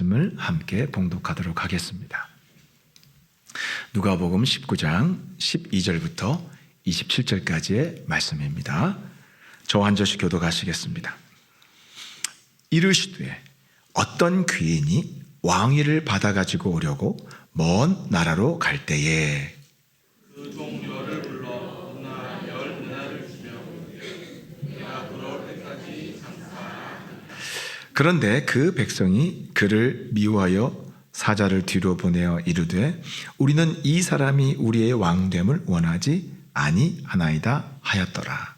말씀을 함께 봉독하도록 하겠습니다. 누가복음 19장 12절부터 27절까지의 말씀입니다. 저 한 절씩 교독하시겠습니다. 이르시되 어떤 귀인이 왕위를 받아가지고 오려고 먼 나라로 갈 때에 그 동료를 불러 문화 열 문화를 주며 내가 돌아올 때까지 장사하라. 그런데 그 백성이 그를 미워하여 사자를 뒤로 보내어 이르되 우리는 이 사람이 우리의 왕됨을 원하지 아니하나이다 하였더라.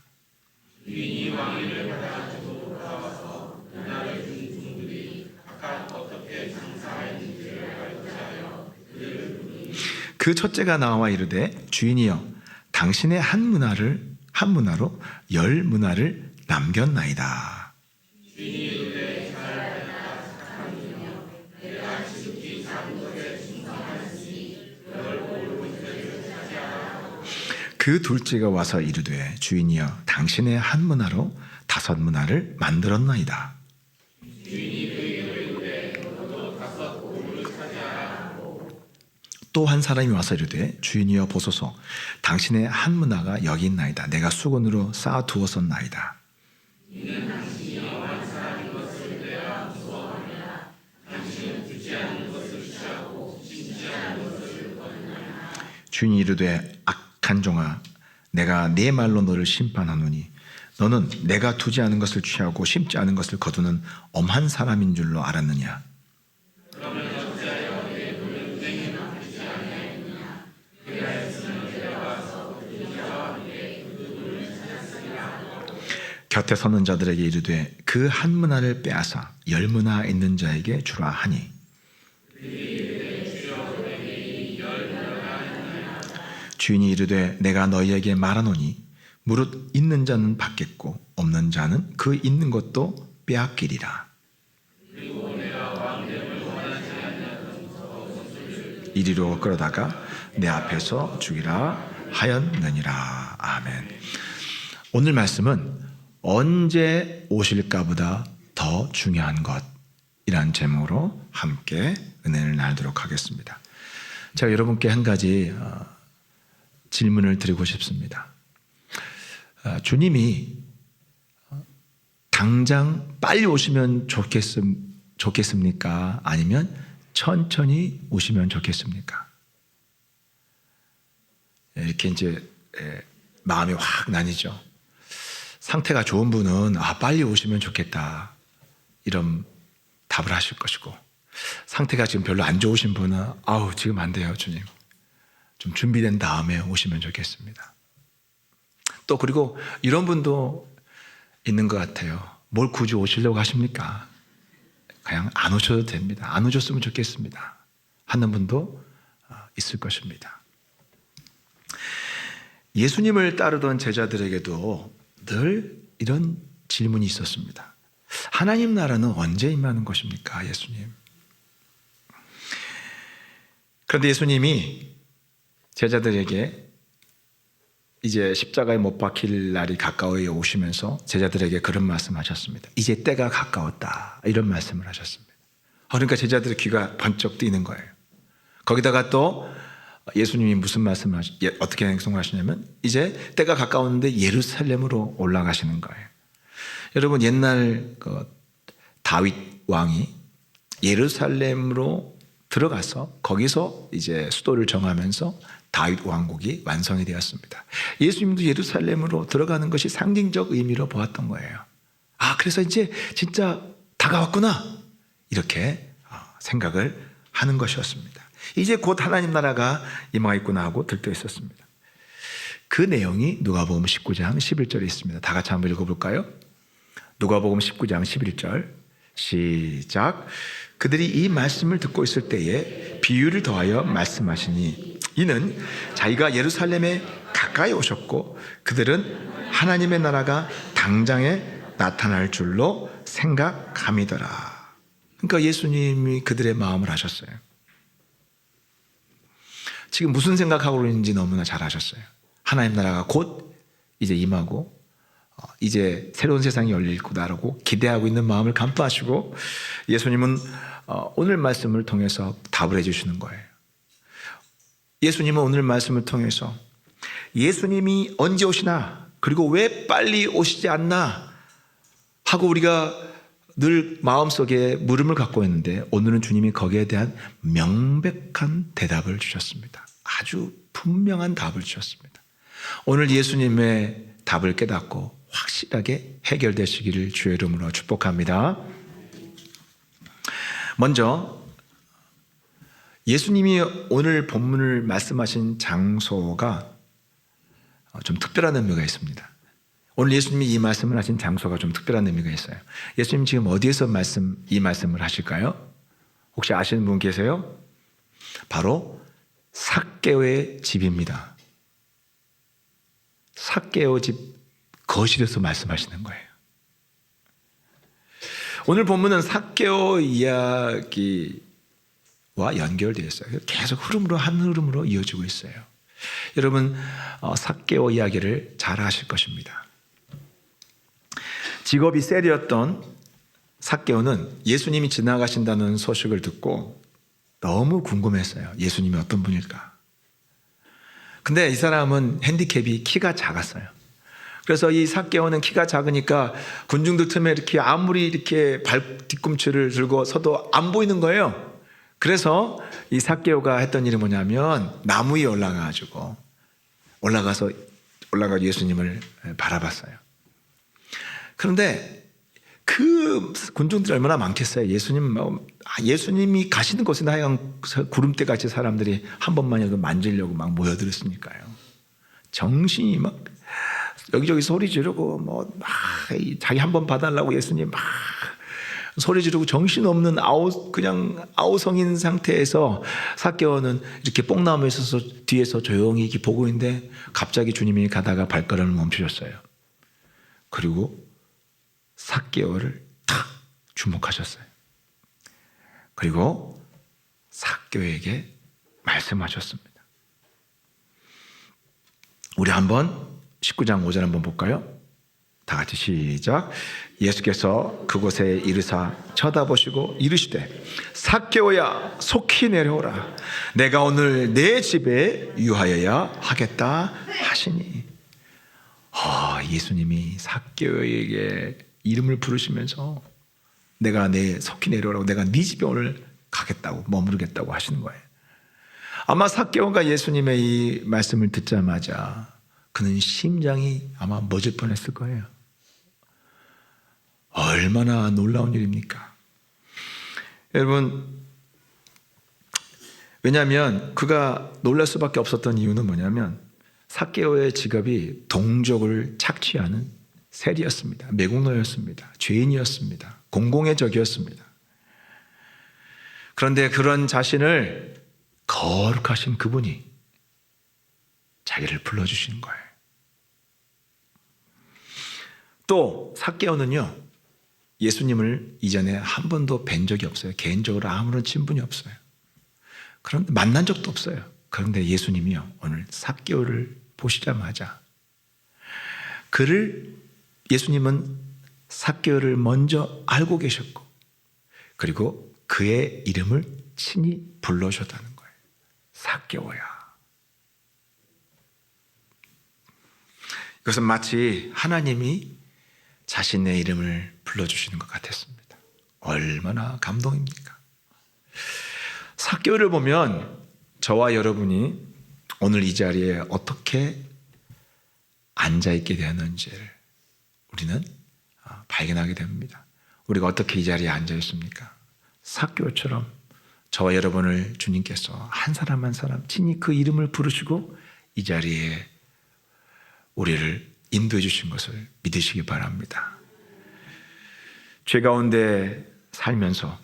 주인이 왕위를 받아가지고 돌아와서 문화를 준 종들이 각각 어떻게 장사하였는지를 알고자 하여 그들을 부르니 그 첫째가 나와 이르되 주인이여 당신의 한 문화로 열 문화를 남겼나이다. 주인이 이르되 잘하였다 착한 종이여 내가 지극히 작은 것에 충성하였으니 넓고 옳은 것을 차지하라. 그 둘째가 와서 이르되 주인이여 당신의 한 문화로 5 문화를 만들었나이다. 또 한 사람이 와서 이르되 주인이여 보소서 당신의 한 문화가 여기 있나이다. 내가 수건으로 쌓아 두었었나이다. 이는 당신이 영한 사람인 것을 내가 무서워하느라 당신은 주지 않는 것을 취하고 심지 않는 것을 거두느냐. 주인이 이르되 악한 종아 내가 네 말로 너를 심판하노니 너는 내가 두지 않은 것을 취하고 심지 않은 것을 거두는 엄한 사람인 줄로 알았느냐. 그러면 어찌하여 내 돈을 은행에 맡기지 아니하였느냐. 그리하였으면 내가 와서 그 자와 함께 그 돈을 찾았으리라. 곁에 서는 자들에게 이르되 그 한 문화를 빼앗아 10 문화 있는 자에게 주라 하니 주인이 이르되 내가 너희에게 말하노니 무릇 있는 자는 받겠고 없는 자는 그 있는 것도 빼앗기리라. 이리로 끌어다가 내 앞에서 죽이라 하였느니라. 아멘. 오늘 말씀은 언제 오실까보다 더 중요한 것이란 제목으로 함께 은혜를 나누도록 하겠습니다. 제가 여러분께 한 가지 질문을 드리고 싶습니다. 주님이 당장 빨리 오시면 좋겠습니까? 아니면 천천히 오시면 좋겠습니까? 이렇게 이제 마음이 확 나뉘죠. 상태가 좋은 분은 빨리 오시면 좋겠다 이런 답을 하실 것이고, 상태가 지금 별로 안 좋으신 분은 지금 안 돼요 주님, 좀 준비된 다음에 오시면 좋겠습니다. 또 그리고 이런 분도 있는 것 같아요. 뭘 굳이 오시려고 하십니까? 그냥 안 오셔도 됩니다. 안 오셨으면 좋겠습니다 하는 분도 있을 것입니다. 예수님을 따르던 제자들에게도 늘 이런 질문이 있었습니다. 하나님 나라는 언제 임하는 것입니까? 예수님. 그런데 예수님이 제자들에게 이제 십자가에 못 박힐 날이 가까워 오시면서 제자들에게 그런 말씀하셨습니다. 이제 때가 가까웠다 이런 말씀을 하셨습니다. 그러니까 제자들의 귀가 번쩍 뜨이는 거예요. 거기다가 또 예수님이 무슨 말씀을 어떻게 행동하시냐면 이제 때가 가까웠는데 예루살렘으로 올라가시는 거예요. 여러분 옛날 다윗 왕이 예루살렘으로 들어가서 거기서 이제 수도를 정하면서 다윗 왕국이 완성이 되었습니다. 예수님도 예루살렘으로 들어가는 것이 상징적 의미로 보았던 거예요. 그래서 이제 진짜 다가왔구나 이렇게 생각을 하는 것이었습니다. 이제 곧 하나님 나라가 임하겠구나 하고 들떠 있었습니다. 그 내용이 누가복음 19장 11절에 있습니다. 다 같이 한번 읽어볼까요? 누가복음 19장 11절 시작. 그들이 이 말씀을 듣고 있을 때에 비유를 더하여 말씀하시니 이는 자기가 예루살렘에 가까이 오셨고 그들은 하나님의 나라가 당장에 나타날 줄로 생각함이더라. 그러니까 예수님이 그들의 마음을 아셨어요. 지금 무슨 생각하고 있는지 너무나 잘 아셨어요. 하나님 나라가 곧 이제 임하고 이제 새로운 세상이 열릴 거다라고 기대하고 있는 마음을 간파하시고 예수님은 오늘 말씀을 통해서 답을 해주시는 거예요. 예수님은 오늘 말씀을 통해서 예수님이 언제 오시나, 그리고 왜 빨리 오시지 않나 하고 우리가 늘 마음속에 물음을 갖고 있는데, 오늘은 주님이 거기에 대한 명백한 대답을 주셨습니다. 아주 분명한 답을 주셨습니다. 오늘 예수님의 답을 깨닫고 확실하게 해결되시기를 주의 이름으로 축복합니다. 먼저 예수님이 오늘 본문을 말씀하신 장소가 좀 특별한 의미가 있습니다. 오늘 예수님이 이 말씀을 하신 장소가 좀 특별한 의미가 있어요. 예수님 지금 어디에서 이 말씀을 하실까요? 혹시 아시는 분 계세요? 바로 삭개오의 집입니다. 삭개오 집 거실에서 말씀하시는 거예요. 오늘 본문은 삭개오 이야기와 연결되어 있어요. 계속 한 흐름으로 이어지고 있어요. 여러분, 삭개오 이야기를 잘 아실 것입니다. 직업이 셀이었던 삭개오는 예수님이 지나가신다는 소식을 듣고 너무 궁금했어요. 예수님이 어떤 분일까? 근데 이 사람은 핸디캡이 키가 작았어요. 그래서 이 삭개오는 키가 작으니까 군중들 틈에 이렇게 아무리 이렇게 뒤꿈치를 들고 서도 안 보이는 거예요. 그래서 이 삭개오가 했던 일이 뭐냐면 나무 위에 올라가서 예수님을 바라봤어요. 그런데 그 군중들이 얼마나 많겠어요. 예수님이 가시는 곳에 하여간 구름대 같이 사람들이 한 번만이라도 만지려고 막 모여들었으니까요. 정신이 막 여기저기 소리 지르고 자기 한 번 봐달라고 예수님 막 소리 지르고 정신없는 그냥 아우성인 상태에서 삭개오는 이렇게 뽕나무에 있어서 뒤에서 조용히 이렇게 보고 있는데 갑자기 주님이 가다가 발걸음을 멈추셨어요. 그리고 삭개오를 탁 주목하셨어요. 그리고 삭개오에게 말씀하셨습니다. 우리 한번 19장 5절 한번 볼까요? 다 같이 시작. 예수께서 그곳에 이르사 쳐다보시고 이르시되 삭개오야 속히 내려오라. 내가 오늘 내 집에 유하여야 하겠다 하시니. 예수님이 삭개오에게 이름을 부르시면서 내가 속히 내려오라고, 내가 네 집에 오늘 가겠다고, 머무르겠다고 하시는 거예요. 아마 삭개오가 예수님의 이 말씀을 듣자마자 그는 심장이 아마 멎을 뻔했을 거예요. 얼마나 놀라운 일입니까? 여러분, 왜냐하면 그가 놀랄 수밖에 없었던 이유는 뭐냐면 삭개오의 직업이 동족을 착취하는 세리였습니다. 매국노였습니다. 죄인이었습니다. 공공의 적이었습니다. 그런데 그런 자신을 거룩하신 그분이 자기를 불러주시는 거예요. 또 삭개오는요, 예수님을 이전에 한 번도 뵌 적이 없어요. 개인적으로 아무런 친분이 없어요. 그런데 만난 적도 없어요. 그런데 예수님이요, 오늘 삭개오를 보시자마자 예수님은 삭개오를 먼저 알고 계셨고, 그리고 그의 이름을 친히 불러주셨다는 거예요. 삭개오야. 이것은 마치 하나님이 자신의 이름을 불러주시는 것 같았습니다. 얼마나 감동입니까? 삭개오를 보면 저와 여러분이 오늘 이 자리에 어떻게 앉아있게 되었는지를 우리는 발견하게 됩니다. 우리가 어떻게 이 자리에 앉아있습니까? 삭개오처럼 저와 여러분을 주님께서 한 사람 한 사람 친히 그 이름을 부르시고 이 자리에 우리를 인도해 주신 것을 믿으시기 바랍니다. 죄 가운데 살면서,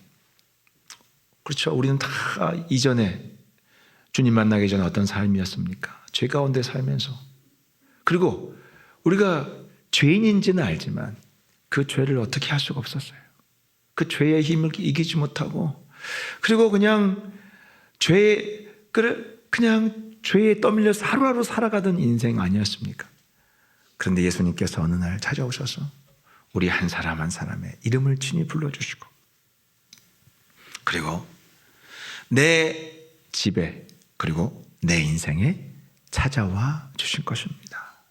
그렇죠, 우리는 다 이전에 주님 만나기 전에 어떤 삶이었습니까? 죄 가운데 살면서, 그리고 우리가 죄인인지는 알지만 그 죄를 어떻게 할 수가 없었어요. 그 죄의 힘을 이기지 못하고, 그리고 그냥 죄에 떠밀려서 하루하루 살아가던 인생 아니었습니까? 그런데 예수님께서 어느 날 찾아오셔서 우리 한 사람 한 사람의 이름을 친히 불러주시고, 그리고 내 집에 그리고 내 인생에 찾아와 주실 것입니다.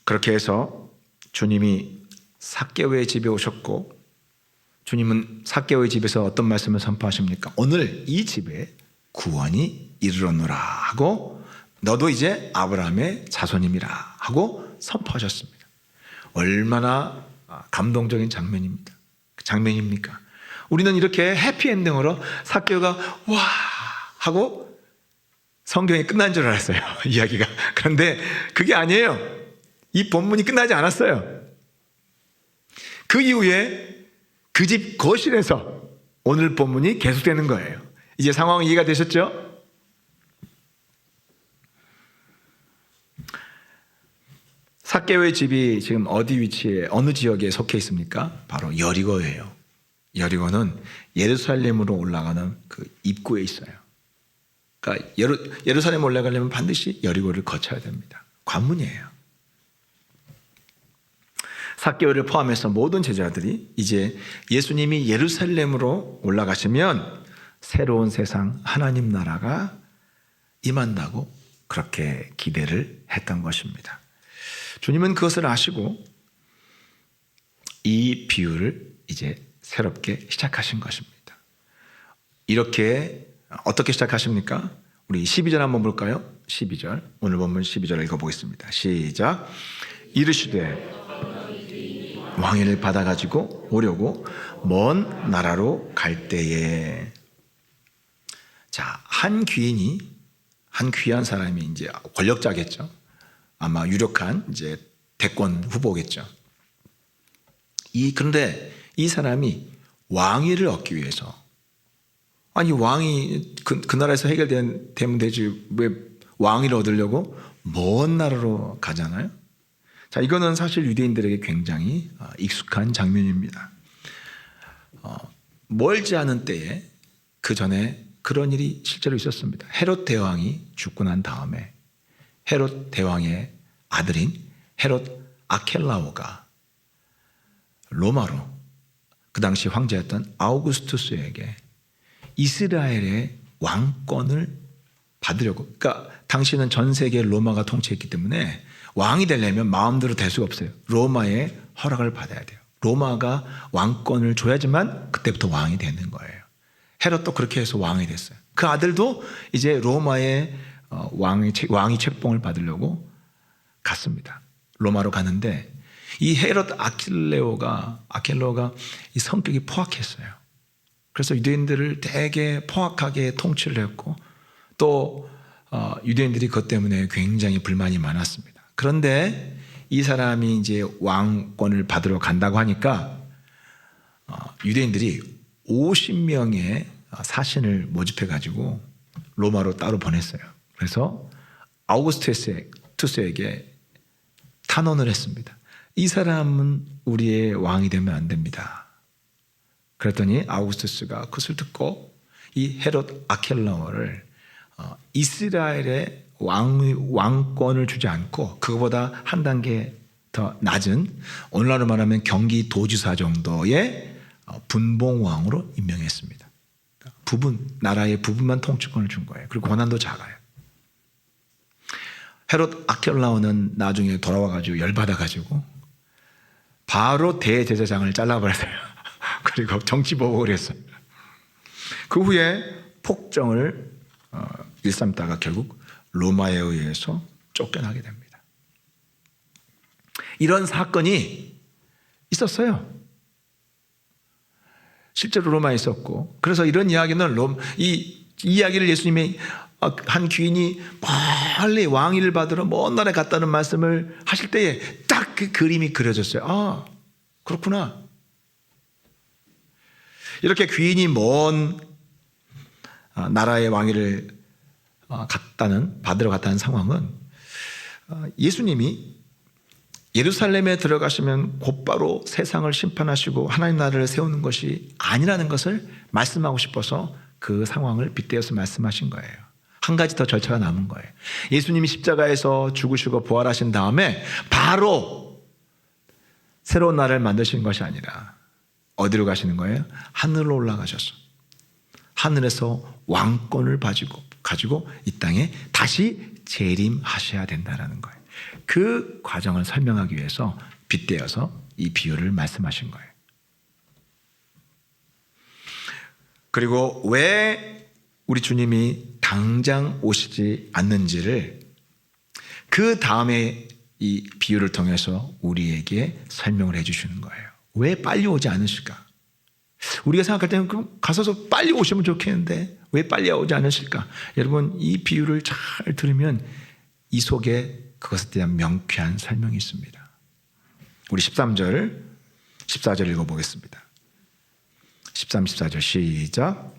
그렇게 해서 주님이 삭개오의 집에 오셨고, 주님은 삭개오의 집에서 어떤 말씀을 선포하십니까? 오늘 이 집에 구원이 이르렀노라 하고, 너도 이제 아브라함의 자손임이라 하고 선포하셨습니다. 얼마나 감동적인 장면입니까? 우리는 이렇게 해피엔딩으로 삭개오가 와 하고 성경이 끝난 줄 알았어요. 이야기가. 그런데 그게 아니에요. 이 본문이 끝나지 않았어요. 그 이후에 그 집 거실에서 오늘 본문이 계속되는 거예요. 이제 상황 이해가 되셨죠? 삭개오의 집이 지금 어디 위치에, 어느 지역에 속해 있습니까? 바로 여리고예요. 여리고는 예루살렘으로 올라가는 그 입구에 있어요. 그러니까 예루살렘 올라가려면 반드시 여리고를 거쳐야 됩니다. 관문이에요. 삭개오를 포함해서 모든 제자들이 이제 예수님이 예루살렘으로 올라가시면 새로운 세상 하나님 나라가 임한다고 그렇게 기대를 했던 것입니다. 주님은 그것을 아시고 이 비유를 이제 새롭게 시작하신 것입니다. 이렇게 어떻게 시작하십니까? 우리 12절 한번 볼까요? 12절. 오늘 본문 12절을 읽어보겠습니다. 시작. 이르시되 왕위를 받아가지고 오려고 먼 나라로 갈 때에, 자, 한 귀한 사람이 이제 권력자겠죠. 아마 유력한 이제 대권 후보겠죠. 그런데 이 사람이 왕위를 얻기 위해서, 아니 왕이 그 나라에서 해결되면 되지 왜 왕위를 얻으려고 먼 나라로 가잖아요. 자, 이거는 사실 유대인들에게 굉장히 익숙한 장면입니다. 멀지 않은 때에 그 전에 그런 일이 실제로 있었습니다. 헤롯 대왕이 죽고 난 다음에 헤롯 대왕의 아들인 헤롯 아켈라오가 로마로 그 당시 황제였던 아우구스투스에게 이스라엘의 왕권을 받으려고, 그러니까 당시는 전 세계 로마가 통치했기 때문에 왕이 되려면 마음대로 될 수가 없어요. 로마의 허락을 받아야 돼요. 로마가 왕권을 줘야지만 그때부터 왕이 되는 거예요. 헤롯도 그렇게 해서 왕이 됐어요. 그 아들도 이제 로마의 왕이 책봉을 받으려고 갔습니다. 로마로 가는데 이 헤롯 아켈레오가 이 성격이 포악했어요. 그래서 유대인들을 되게 포악하게 통치를 했고, 또 유대인들이 그것 때문에 굉장히 불만이 많았습니다. 그런데 이 사람이 이제 왕권을 받으러 간다고 하니까 유대인들이 50명의 사신을 모집해 가지고 로마로 따로 보냈어요. 그래서 아우구스투스에게 탄원을 했습니다. 이 사람은 우리의 왕이 되면 안 됩니다. 그랬더니 아우구스투스가 그것을 듣고 이 헤롯 아켈라오를 이스라엘의 왕권을 주지 않고 그거보다 한 단계 더 낮은, 오늘날로 말하면 경기도지사 정도의 분봉왕으로 임명했습니다. 나라의 부분만 통치권을 준 거예요. 그리고 권한도 작아요. 헤롯 아켈라오는 나중에 돌아와가지고 열받아가지고 바로 대제사장을 잘라버렸어요. 그리고 정치보복을 했어요. 그 후에 폭정을 일삼다가 결국 로마에 의해서 쫓겨나게 됩니다. 이런 사건이 있었어요. 실제로 로마에 있었고, 그래서 이런 이야기는 이 이야기를 예수님이 한 귀인이 멀리 왕위를 받으러 먼 나라에 갔다는 말씀을 하실 때에 딱 그 그림이 그려졌어요. 아, 그렇구나. 이렇게 귀인이 먼 나라의 왕위를 받으러 갔다는 상황은 예수님이 예루살렘에 들어가시면 곧바로 세상을 심판하시고 하나님 나라를 세우는 것이 아니라는 것을 말씀하고 싶어서 그 상황을 빗대어서 말씀하신 거예요. 한 가지 더 절차가 남은 거예요. 예수님이 십자가에서 죽으시고 부활하신 다음에 바로 새로운 나라를 만드시는 것이 아니라 어디로 가시는 거예요? 하늘로 올라가셔서 하늘에서 왕권을 가지고 이 땅에 다시 재림하셔야 된다는 거예요. 그 과정을 설명하기 위해서 빗대어서 이 비유를 말씀하신 거예요. 그리고 왜 우리 주님이 당장 오시지 않는지를 그 다음에 이 비유를 통해서 우리에게 설명을 해주시는 거예요. 왜 빨리 오지 않으실까? 우리가 생각할 때는 그럼 가서서 빨리 오시면 좋겠는데 왜 빨리 오지 않으실까? 여러분, 이 비유를 잘 들으면 이 속에 그것에 대한 명쾌한 설명이 있습니다. 우리 13절, 14절 읽어보겠습니다. 13, 14절 시작.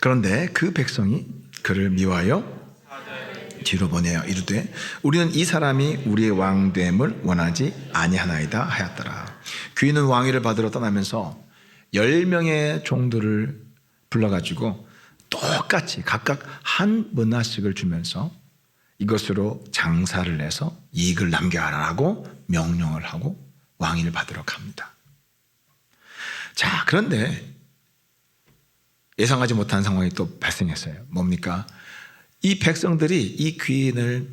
그런데 그 백성이 그를 미워하여 뒤로 보내어 이르되 우리는 이 사람이 우리의 왕됨을 원하지 아니하나이다 하였더라. 귀인은 왕위를 받으러 떠나면서 10명의 종들을 불러가지고 똑같이 각각 한 문화씩을 주면서 이것으로 장사를 해서 이익을 남겨라라고 명령을 하고 왕위를 받으러 갑니다. 자, 그런데 예상하지 못한 상황이 또 발생했어요. 뭡니까? 이 백성들이 이 귀인을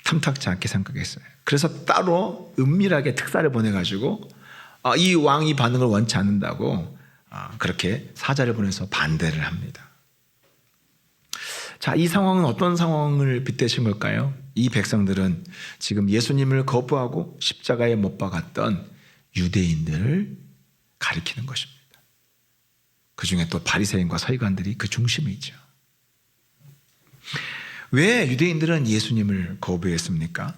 탐탁지 않게 생각했어요. 그래서 따로 은밀하게 특사를 보내가지고 이 왕이 반응을 원치 않는다고 그렇게 사자를 보내서 반대를 합니다. 자, 이 상황은 어떤 상황을 빗대신 걸까요? 이 백성들은 지금 예수님을 거부하고 십자가에 못 박았던 유대인들을 가리키는 것입니다. 그 중에 또 바리새인과 서기관들이 그 중심에 있죠. 왜 유대인들은 예수님을 거부했습니까?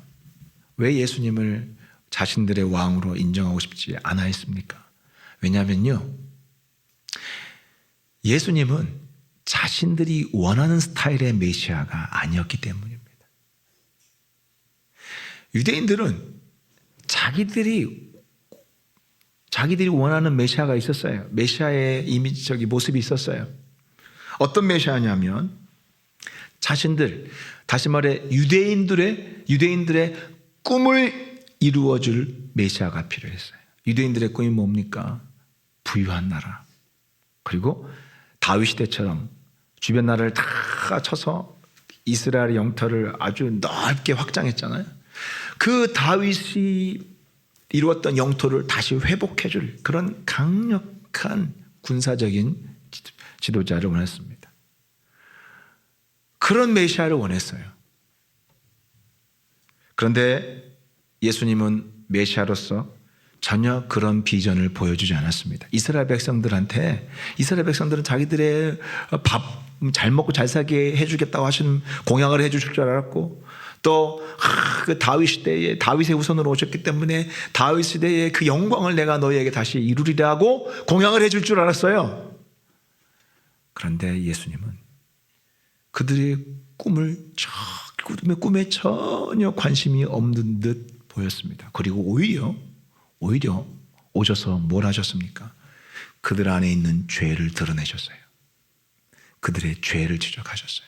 왜 예수님을 자신들의 왕으로 인정하고 싶지 않아 했습니까? 왜냐하면요, 예수님은 자신들이 원하는 스타일의 메시아가 아니었기 때문입니다. 유대인들은 자기들이 원하는 메시아가 있었어요. 메시아의 이미지적인 모습이 있었어요. 어떤 메시아냐면 자신들, 다시 말해 유대인들의 꿈을 이루어줄 메시아가 필요했어요. 유대인들의 꿈이 뭡니까? 부유한 나라. 그리고 다윗 시대처럼 주변 나라를 다 쳐서 이스라엘의 영토를 아주 넓게 확장했잖아요. 그 다윗이 이루었던 영토를 다시 회복해줄 그런 강력한 군사적인 지도자를 원했습니다. 그런 메시아를 원했어요. 그런데 예수님은 메시아로서 전혀 그런 비전을 보여주지 않았습니다. 이스라엘 백성들은 자기들의 밥 잘 먹고 잘 살게 해주겠다고 하신 공약을 해주실 줄 알았고, 또 그 다윗 시대에 다윗의 후손으로 오셨기 때문에 다윗 시대의 그 영광을 내가 너희에게 다시 이루리라고 공약을 해줄 줄 알았어요. 그런데 예수님은 그들의 꿈에 전혀 관심이 없는 듯 보였습니다. 그리고 오히려 오셔서 뭘 하셨습니까? 그들 안에 있는 죄를 드러내셨어요. 그들의 죄를 지적하셨어요.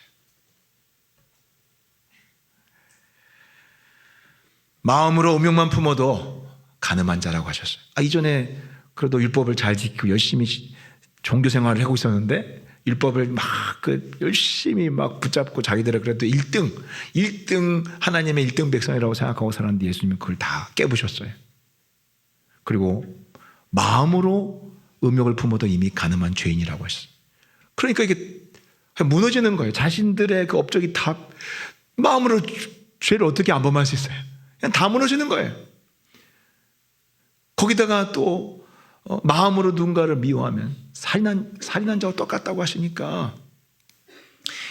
마음으로 음욕만 품어도 가늠한 자라고 하셨어요. 이전에 그래도 율법을 잘 지키고 열심히 종교 생활을 하고 있었는데 율법을 열심히 붙잡고 자기들은 그래도 1등 하나님의 1등 백성이라고 생각하고 살았는데 예수님은 그걸 다 깨부셨어요. 그리고 마음으로 음욕을 품어도 이미 가늠한 죄인이라고 했어요. 그러니까 이게 무너지는 거예요. 자신들의 그 업적이 다 마음으로 죄를 어떻게 안 범할 수 있어요? 그냥 다 무너지는 거예요. 거기다가 또 마음으로 누군가를 미워하면 살인한 자와 똑같다고 하시니까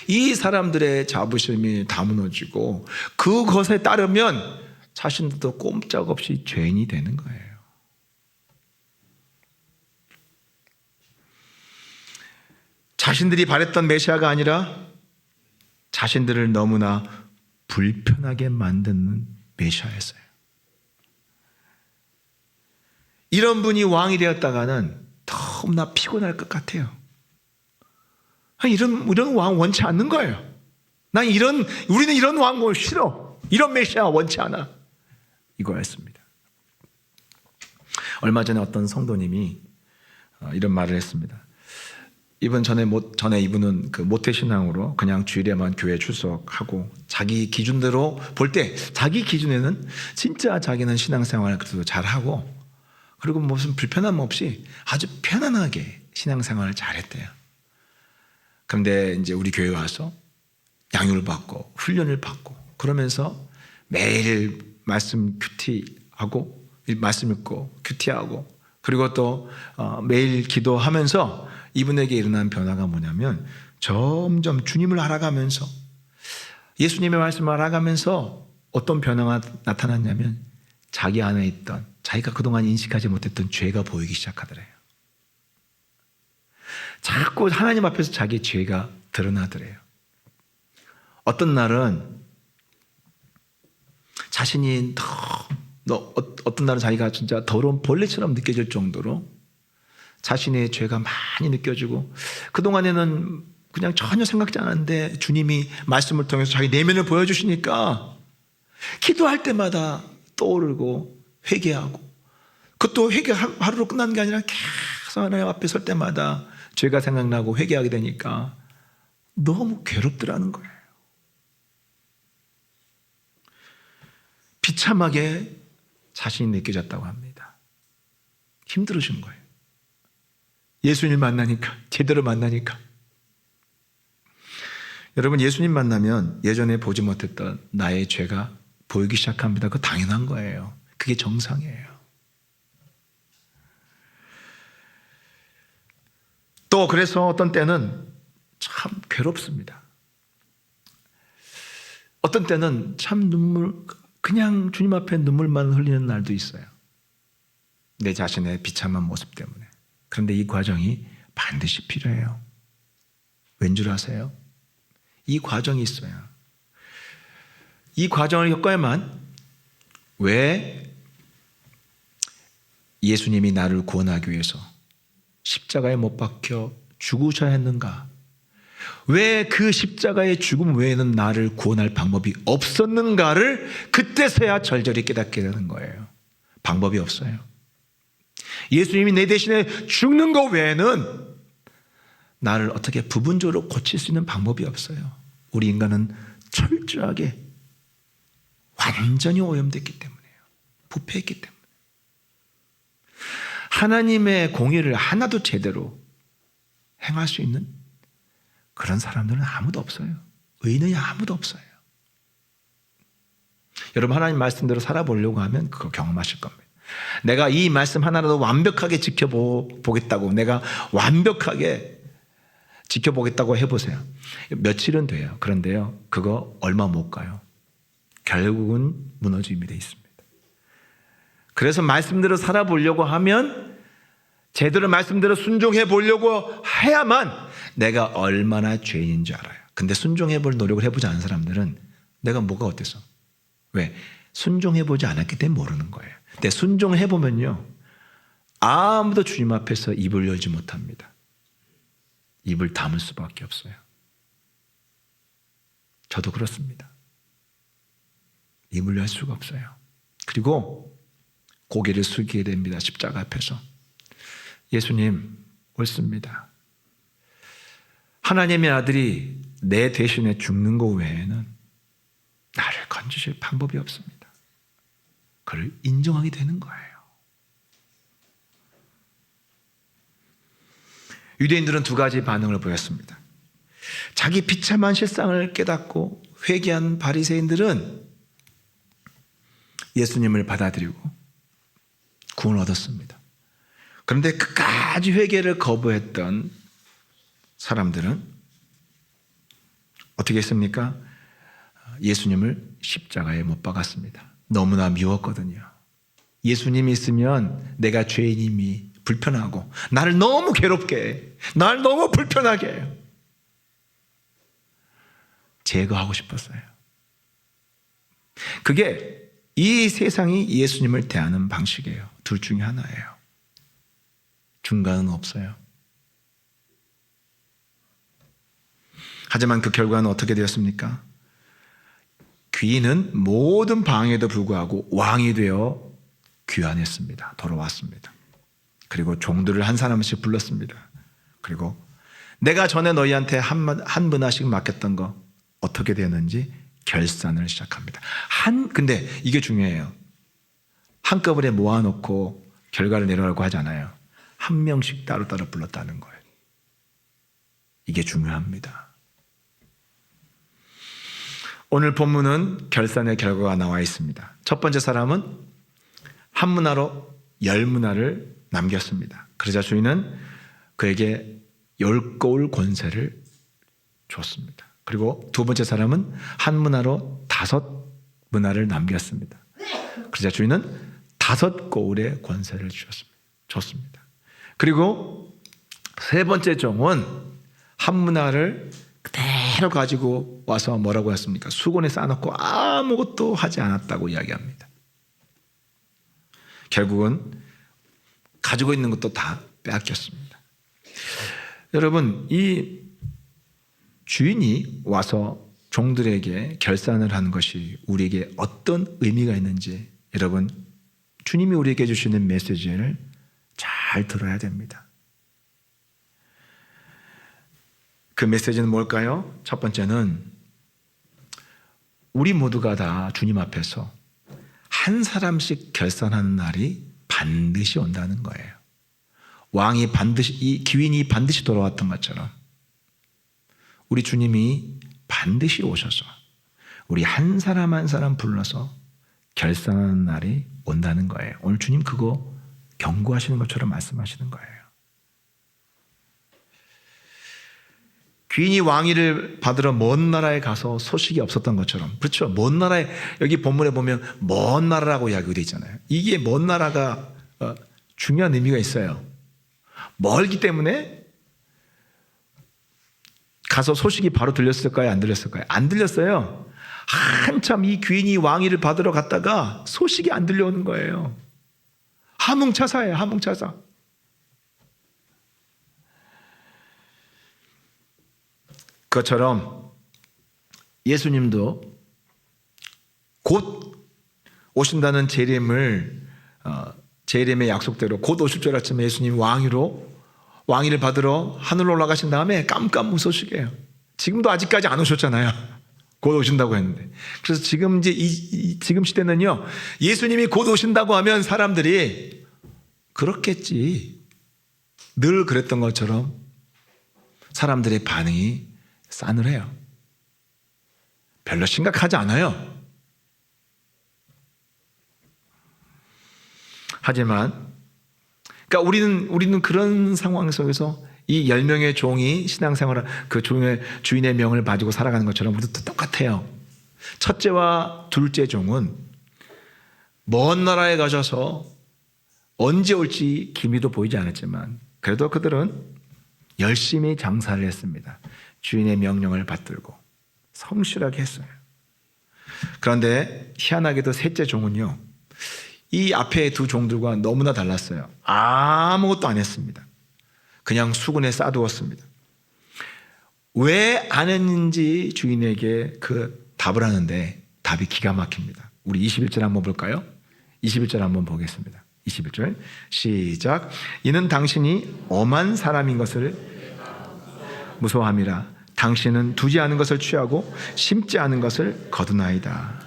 이 사람들의 자부심이 다 무너지고 그것에 따르면 자신들도 꼼짝없이 죄인이 되는 거예요. 자신들이 바랬던 메시아가 아니라 자신들을 너무나 불편하게 만드는 메시아였어요. 이런 분이 왕이 되었다가는 너무나 피곤할 것 같아요. 이런 왕 원치 않는 거예요. 우리는 이런 왕 싫어. 이런 메시아 원치 않아. 이거였습니다. 얼마 전에 어떤 성도님이 이런 말을 했습니다. 전에 이분은 그 모태신앙으로 그냥 주일에만 교회 출석하고 자기 기준대로 볼 때 자기 기준에는 진짜 자기는 신앙생활을 그래도 잘하고 그리고 무슨 불편함 없이 아주 편안하게 신앙생활을 잘했대요. 그런데 이제 우리 교회 와서 양육을 받고 훈련을 받고 그러면서 매일 말씀 큐티하고 말씀 읽고 큐티하고 그리고 또 매일 기도하면서 이분에게 일어난 변화가 뭐냐면 점점 주님을 알아가면서 예수님의 말씀을 알아가면서 어떤 변화가 나타났냐면 자기 안에 있던 자기가 그동안 인식하지 못했던 죄가 보이기 시작하더래요. 자꾸 하나님 앞에서 자기의 죄가 드러나더래요. 어떤 날은 자신이 어떤 날은 자기가 진짜 더러운 벌레처럼 느껴질 정도로 자신의 죄가 많이 느껴지고 그동안에는 그냥 전혀 생각지 않았는데 주님이 말씀을 통해서 자기 내면을 보여주시니까 기도할 때마다 떠오르고 회개하고 그것도 회개 하루로 끝나는 게 아니라 계속 하나님 앞에 설 때마다 죄가 생각나고 회개하게 되니까 너무 괴롭더라는 거예요. 비참하게 자신이 느껴졌다고 합니다. 힘들으신 거예요. 예수님 만나니까, 제대로 만나니까. 여러분, 예수님 만나면 예전에 보지 못했던 나의 죄가 보이기 시작합니다. 그거 당연한 거예요. 그게 정상이에요. 또 그래서 어떤 때는 참 괴롭습니다. 어떤 때는 참 그냥 주님 앞에 눈물만 흘리는 날도 있어요. 내 자신의 비참한 모습 때문에. 그런데 이 과정이 반드시 필요해요. 왠 줄 아세요? 이 과정이 있어요. 이 과정을 겪어야만 왜 예수님이 나를 구원하기 위해서 십자가에 못 박혀 죽으셔야 했는가? 왜 그 십자가의 죽음 외에는 나를 구원할 방법이 없었는가를 그때서야 절절히 깨닫게 되는 거예요. 방법이 없어요. 예수님이 내 대신에 죽는 것 외에는 나를 어떻게 부분적으로 고칠 수 있는 방법이 없어요. 우리 인간은 철저하게 완전히 오염됐기 때문에요. 부패했기 때문에. 하나님의 공의를 하나도 제대로 행할 수 있는 그런 사람들은 아무도 없어요. 의인이 아무도 없어요. 여러분, 하나님 말씀대로 살아보려고 하면 그거 경험하실 겁니다. 내가 이 말씀 하나라도 완벽하게 지켜보겠다고, 내가 완벽하게 지켜보겠다고 해보세요. 며칠은 돼요. 그런데요, 그거 얼마 못 가요. 결국은 무너짐이 돼 있습니다. 그래서 말씀대로 살아보려고 하면 제대로 말씀대로 순종해 보려고 해야만 내가 얼마나 죄인인 줄 알아요. 근데 순종해 볼 노력을 해보지 않은 사람들은 내가 뭐가 어때서? 왜? 순종해 보지 않았기 때문에 모르는 거예요. 근데 순종을 해보면요, 아무도 주님 앞에서 입을 열지 못합니다. 입을 다물 수밖에 없어요. 저도 그렇습니다. 입을 열 수가 없어요. 그리고 고개를 숙이게 됩니다. 십자가 앞에서. 예수님, 옳습니다. 하나님의 아들이 내 대신에 죽는 것 외에는 나를 건지실 방법이 없습니다. 그걸 인정하게 되는 거예요. 유대인들은 두 가지 반응을 보였습니다. 자기 비참한 실상을 깨닫고 회개한 바리새인들은 예수님을 받아들이고 구원을 얻었습니다. 그런데 끝까지 회개를 거부했던 사람들은 어떻게 했습니까? 예수님을 십자가에 못 박았습니다. 너무나 미웠거든요. 예수님이 있으면 내가 죄인임이 불편하고 나를 너무 괴롭게 해. 나를 너무 불편하게 해요. 제거하고 싶었어요. 그게 이 세상이 예수님을 대하는 방식이에요. 둘 중에 하나예요. 중간은 없어요. 하지만 그 결과는 어떻게 되었습니까? 귀인은 모든 방해에도 불구하고 왕이 되어 귀환했습니다. 돌아왔습니다. 그리고 종들을 한 사람씩 불렀습니다. 그리고 내가 전에 너희한테 한 분하씩 맡겼던 거 어떻게 되었는지 결산을 시작합니다. 근데 이게 중요해요. 한꺼번에 모아놓고 결과를 내려가고 하지 않아요. 한 명씩 따로따로 불렀다는 거예요. 이게 중요합니다. 오늘 본문은 결산의 결과가 나와 있습니다. 첫 번째 사람은 한 문화로 10문화를 남겼습니다. 그러자 주인은 그에게 10고울 권세를 줬습니다. 그리고 두 번째 사람은 한 문화로 5문화를 남겼습니다. 그러자 주인은 5고울의 권세를 줬습니다. 그리고 세 번째 종은 한 문화를 그대로 가지고 와서 뭐라고 했습니까? 수건에 싸놓고 아무것도 하지 않았다고 이야기합니다. 결국은 가지고 있는 것도 다 빼앗겼습니다. 여러분, 이 주인이 와서 종들에게 결산을 하는 것이 우리에게 어떤 의미가 있는지 여러분, 주님이 우리에게 주시는 메시지를 잘 들어야 됩니다. 그 메시지는 뭘까요? 첫 번째는 우리 모두가 다 주님 앞에서 한 사람씩 결산하는 날이 반드시 온다는 거예요. 왕이 반드시, 이 귀인이 반드시 돌아왔던 것처럼 우리 주님이 반드시 오셔서 우리 한 사람 한 사람 불러서 결산하는 날이 온다는 거예요. 오늘 주님 그거 경고하시는 것처럼 말씀하시는 거예요. 귀인이 왕위를 받으러 먼 나라에 가서 소식이 없었던 것처럼, 그렇죠? 먼 나라에, 여기 본문에 보면 먼 나라라고 이야기가 되어 있잖아요. 이게 먼 나라가 중요한 의미가 있어요. 멀기 때문에 가서 소식이 바로 들렸을까요? 안 들렸을까요? 안 들렸어요. 한참 이 귀인이 왕위를 받으러 갔다가 소식이 안 들려오는 거예요. 하몽차사예요. 하몽차사. 그것처럼 예수님도 곧 오신다는 재림의 약속대로 곧 오실 줄 알았지만 예수님 왕위를 받으러 하늘로 올라가신 다음에 깜깜 무소식이에요. 지금도 아직까지 안 오셨잖아요. 곧 오신다고 했는데. 그래서 지금 지금 시대는요, 예수님이 곧 오신다고 하면 사람들이 그렇겠지. 늘 그랬던 것처럼 사람들의 반응이 싸늘해요. 별로 심각하지 않아요. 하지만 그러니까 우리는 그런 상황 속에서 이 10명의 종이 신앙생활을 그 주인의 명을 가지고 살아가는 것처럼 우리도 똑같아요. 첫째와 둘째 종은 먼 나라에 가셔서 언제 올지 기미도 보이지 않았지만 그래도 그들은 열심히 장사를 했습니다. 주인의 명령을 받들고 성실하게 했어요. 그런데 희한하게도 셋째 종은요, 이 앞에 두 종들과 너무나 달랐어요. 아무것도 안 했습니다. 그냥 수군에 싸두었습니다. 왜 안 했는지 주인에게 그 답을 하는데 답이 기가 막힙니다. 우리 21절 한번 볼까요? 21절 한번 보겠습니다. 21절 시작. 이는 당신이 엄한 사람인 것을 무서워함이라. 당신은 두지 않은 것을 취하고 심지 않은 것을 거두나이다.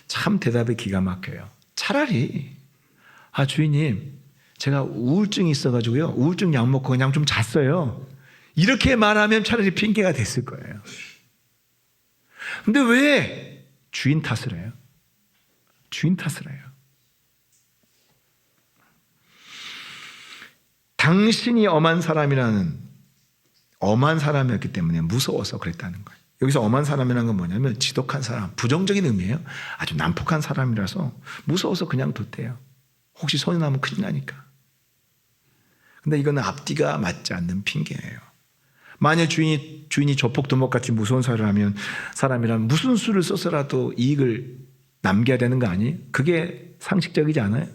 참 대답이 기가 막혀요. 차라리 주인님 제가 우울증이 있어가지고요, 우울증 약 먹고 그냥 좀 잤어요, 이렇게 말하면 차라리 핑계가 됐을 거예요. 근데 왜 주인 탓을 해요? 주인 탓을 해요. 당신이 엄한 사람이었기 때문에 무서워서 그랬다는 거예요. 여기서 엄한 사람이라는 건 뭐냐면 지독한 사람, 부정적인 의미예요. 아주 난폭한 사람이라서 무서워서 그냥 뒀대요. 혹시 손이 나면 큰일 나니까. 근데 이거는 앞뒤가 맞지 않는 핑계예요. 만약 주인이 조폭두목같이 무서운 사람이라면 무슨 수를 써서라도 이익을 남겨야 되는 거 아니에요? 그게 상식적이지 않아요?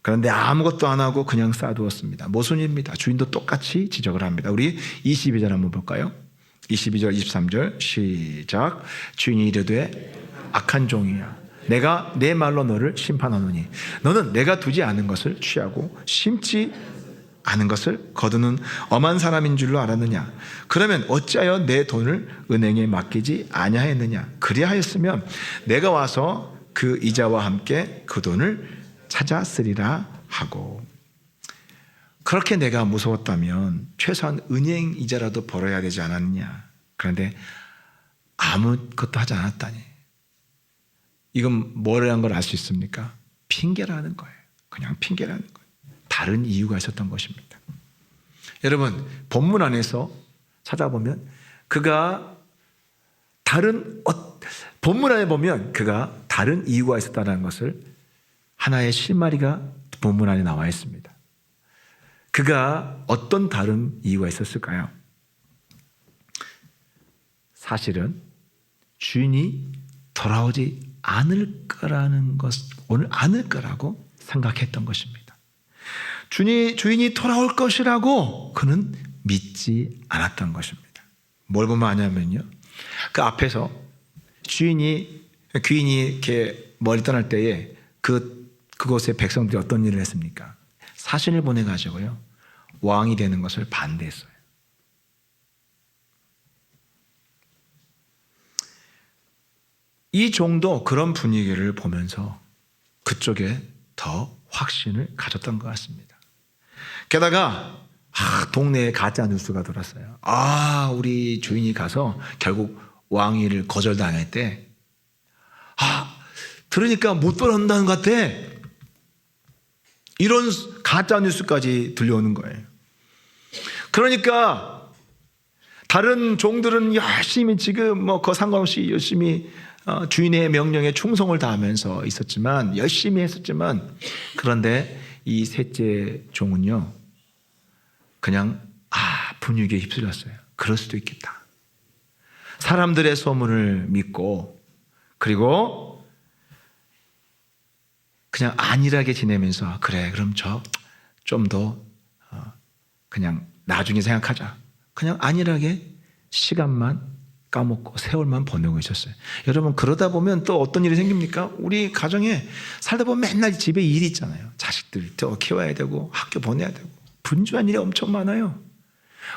그런데 아무것도 안 하고 그냥 쌓아두었습니다. 모순입니다. 주인도 똑같이 지적을 합니다. 우리 22절 한번 볼까요? 22절 23절 시작. 주인이 이르되 악한 종이야, 내가 내 말로 너를 심판하노니 너는 내가 두지 않은 것을 취하고 심지 않은 것을 거두는 엄한 사람인 줄로 알았느냐? 그러면 어찌하여 내 돈을 은행에 맡기지 아니하였느냐? 그리하였으면 내가 와서 그 이자와 함께 그 돈을 찾았으리라 하고. 그렇게 내가 무서웠다면 최소한 은행 이자라도 벌어야 되지 않았느냐? 그런데 아무것도 하지 않았다니. 이건 뭐라는 걸 알 수 있습니까? 핑계라는 거예요. 그냥 핑계라는 거예요. 다른 이유가 있었던 것입니다. 여러분, 본문 안에서 찾아보면 그가 본문 안에 보면 그가 다른 이유가 있었다는 것을 하나의 실마리가 본문 안에 나와 있습니다. 그가 어떤 다른 이유가 있었을까요? 사실은 주인이 돌아오지 않을 거라고 생각했던 것입니다. 주인이 돌아올 것이라고 그는 믿지 않았던 것입니다. 뭘 보면 아냐면요, 그 앞에서 귀인이 이렇게 멀리 떠날 때에 그곳의 백성들이 어떤 일을 했습니까? 사신을 보내가지고요, 왕이 되는 것을 반대했어요. 이 종도 그런 분위기를 보면서 그쪽에 더 확신을 가졌던 것 같습니다. 게다가 동네에 가짜 뉴스가 돌았어요. 우리 주인이 가서 결국 왕위를 거절당했대. 들으니까 못 돌아온다는 것 같아. 이런 가짜 뉴스까지 들려오는 거예요. 그러니까 다른 종들은 열심히 지금 그거 상관없이 열심히 주인의 명령에 충성을 다하면서 있었지만, 열심히 했었지만, 그런데 이 셋째 종은요, 그냥 분위기에 휩쓸렸어요. 그럴 수도 있겠다. 사람들의 소문을 믿고, 그리고 그냥 안일하게 지내면서 그래, 그럼 좀 더 그냥 나중에 생각하자. 그냥 안일하게 시간만 까먹고 세월만 보내고 있었어요. 여러분, 그러다 보면 또 어떤 일이 생깁니까? 우리 가정에 살다 보면 맨날 집에 일이 있잖아요. 자식들 또 키워야 되고 학교 보내야 되고 분주한 일이 엄청 많아요.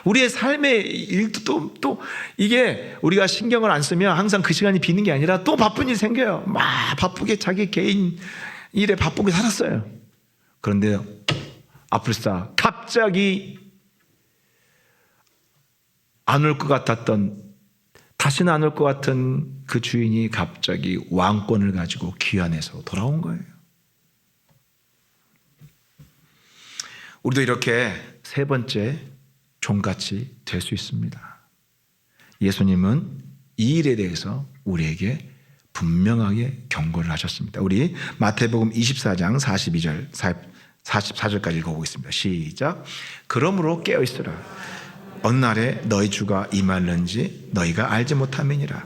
우리의 삶의 일도 또 이게 우리가 신경을 안 쓰면 항상 그 시간이 비는 게 아니라 또 바쁜 일이 생겨요. 막 바쁘게 자기 개인 일에 바쁘게 살았어요. 그런데 아플싸 갑자기 안 올 것 같았던, 다시는 안 올 것 같은 그 주인이 갑자기 왕권을 가지고 귀환해서 돌아온 거예요. 우리도 이렇게 세 번째 종같이 될 수 있습니다. 예수님은 이 일에 대해서 우리에게 분명하게 경고를 하셨습니다. 우리 마태복음 24장 42절 44절까지 읽어보겠습니다. 시작. 그러므로 깨어있으라. 어느 날에 너희 주가 임할는지 너희가 알지 못함이니라.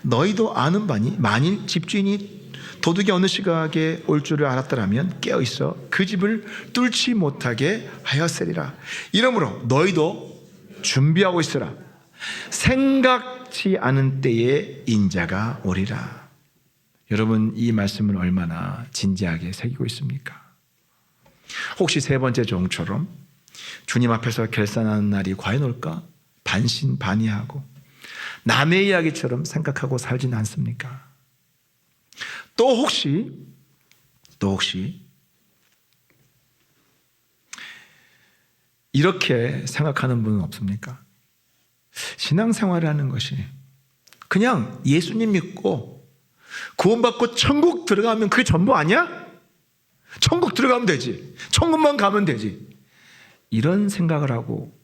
너희도 아는 바니 만일 집주인이 도둑이 어느 시각에 올 줄을 알았더라면 깨어있어 그 집을 뚫지 못하게 하였으리라. 이러므로 너희도 준비하고 있으라. 생각지 않은 때에 인자가 오리라. 여러분, 이 말씀을 얼마나 진지하게 새기고 있습니까? 혹시 세 번째 종처럼 주님 앞에서 결산하는 날이 과연 올까? 반신반의하고 남의 이야기처럼 생각하고 살지는 않습니까? 또 혹시 이렇게 생각하는 분은 없습니까? 신앙생활이라는 것이 그냥 예수님 믿고 구원받고 천국 들어가면 그게 전부 아니야? 천국 들어가면 되지, 천국만 가면 되지, 이런 생각을 하고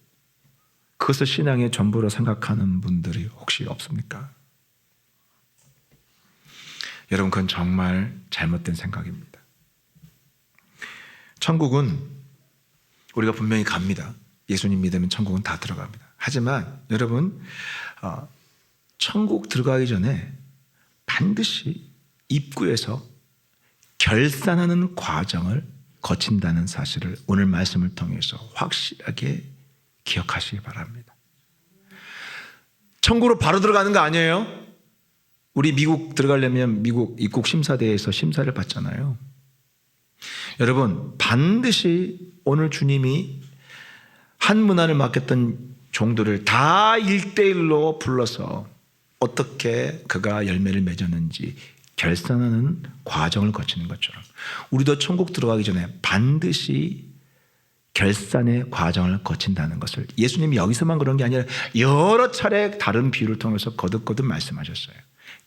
그것을 신앙의 전부로 생각하는 분들이 혹시 없습니까? 여러분, 그건 정말 잘못된 생각입니다. 천국은 우리가 분명히 갑니다. 예수님 믿으면 천국은 다 들어갑니다. 하지만 여러분, 천국 들어가기 전에 반드시 입구에서 결산하는 과정을 거친다는 사실을 오늘 말씀을 통해서 확실하게 기억하시기 바랍니다. 천국으로 바로 들어가는 거 아니에요? 우리 미국 들어가려면 미국 입국 심사대에서 심사를 받잖아요. 여러분, 반드시 오늘 주님이 한 문안을 맡겼던 종들을 다 1대1로 불러서 어떻게 그가 열매를 맺었는지 결산하는 과정을 거치는 것처럼 우리도 천국 들어가기 전에 반드시 결산의 과정을 거친다는 것을 예수님이 여기서만 그런 게 아니라 여러 차례 다른 비유를 통해서 거듭거듭 말씀하셨어요.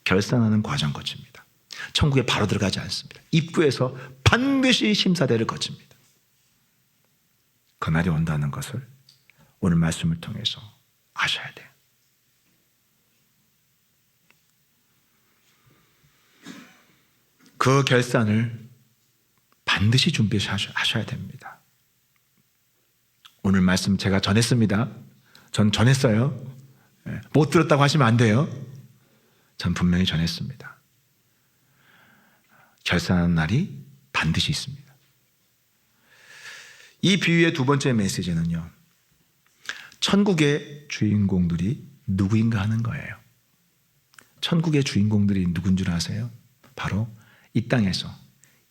결산하는 과정 거칩니다. 천국에 바로 들어가지 않습니다. 입구에서 반드시 심사대를 거칩니다. 그날이 온다는 것을 오늘 말씀을 통해서 아셔야 돼요. 그 결산을 반드시 준비하셔야 됩니다. 오늘 말씀 제가 전했습니다. 전 전했어요. 못 들었다고 하시면 안 돼요. 전 분명히 전했습니다. 결산하는 날이 반드시 있습니다. 이 비유의 두 번째 메시지는요, 천국의 주인공들이 누구인가 하는 거예요. 천국의 주인공들이 누군 줄 아세요? 바로 이 땅에서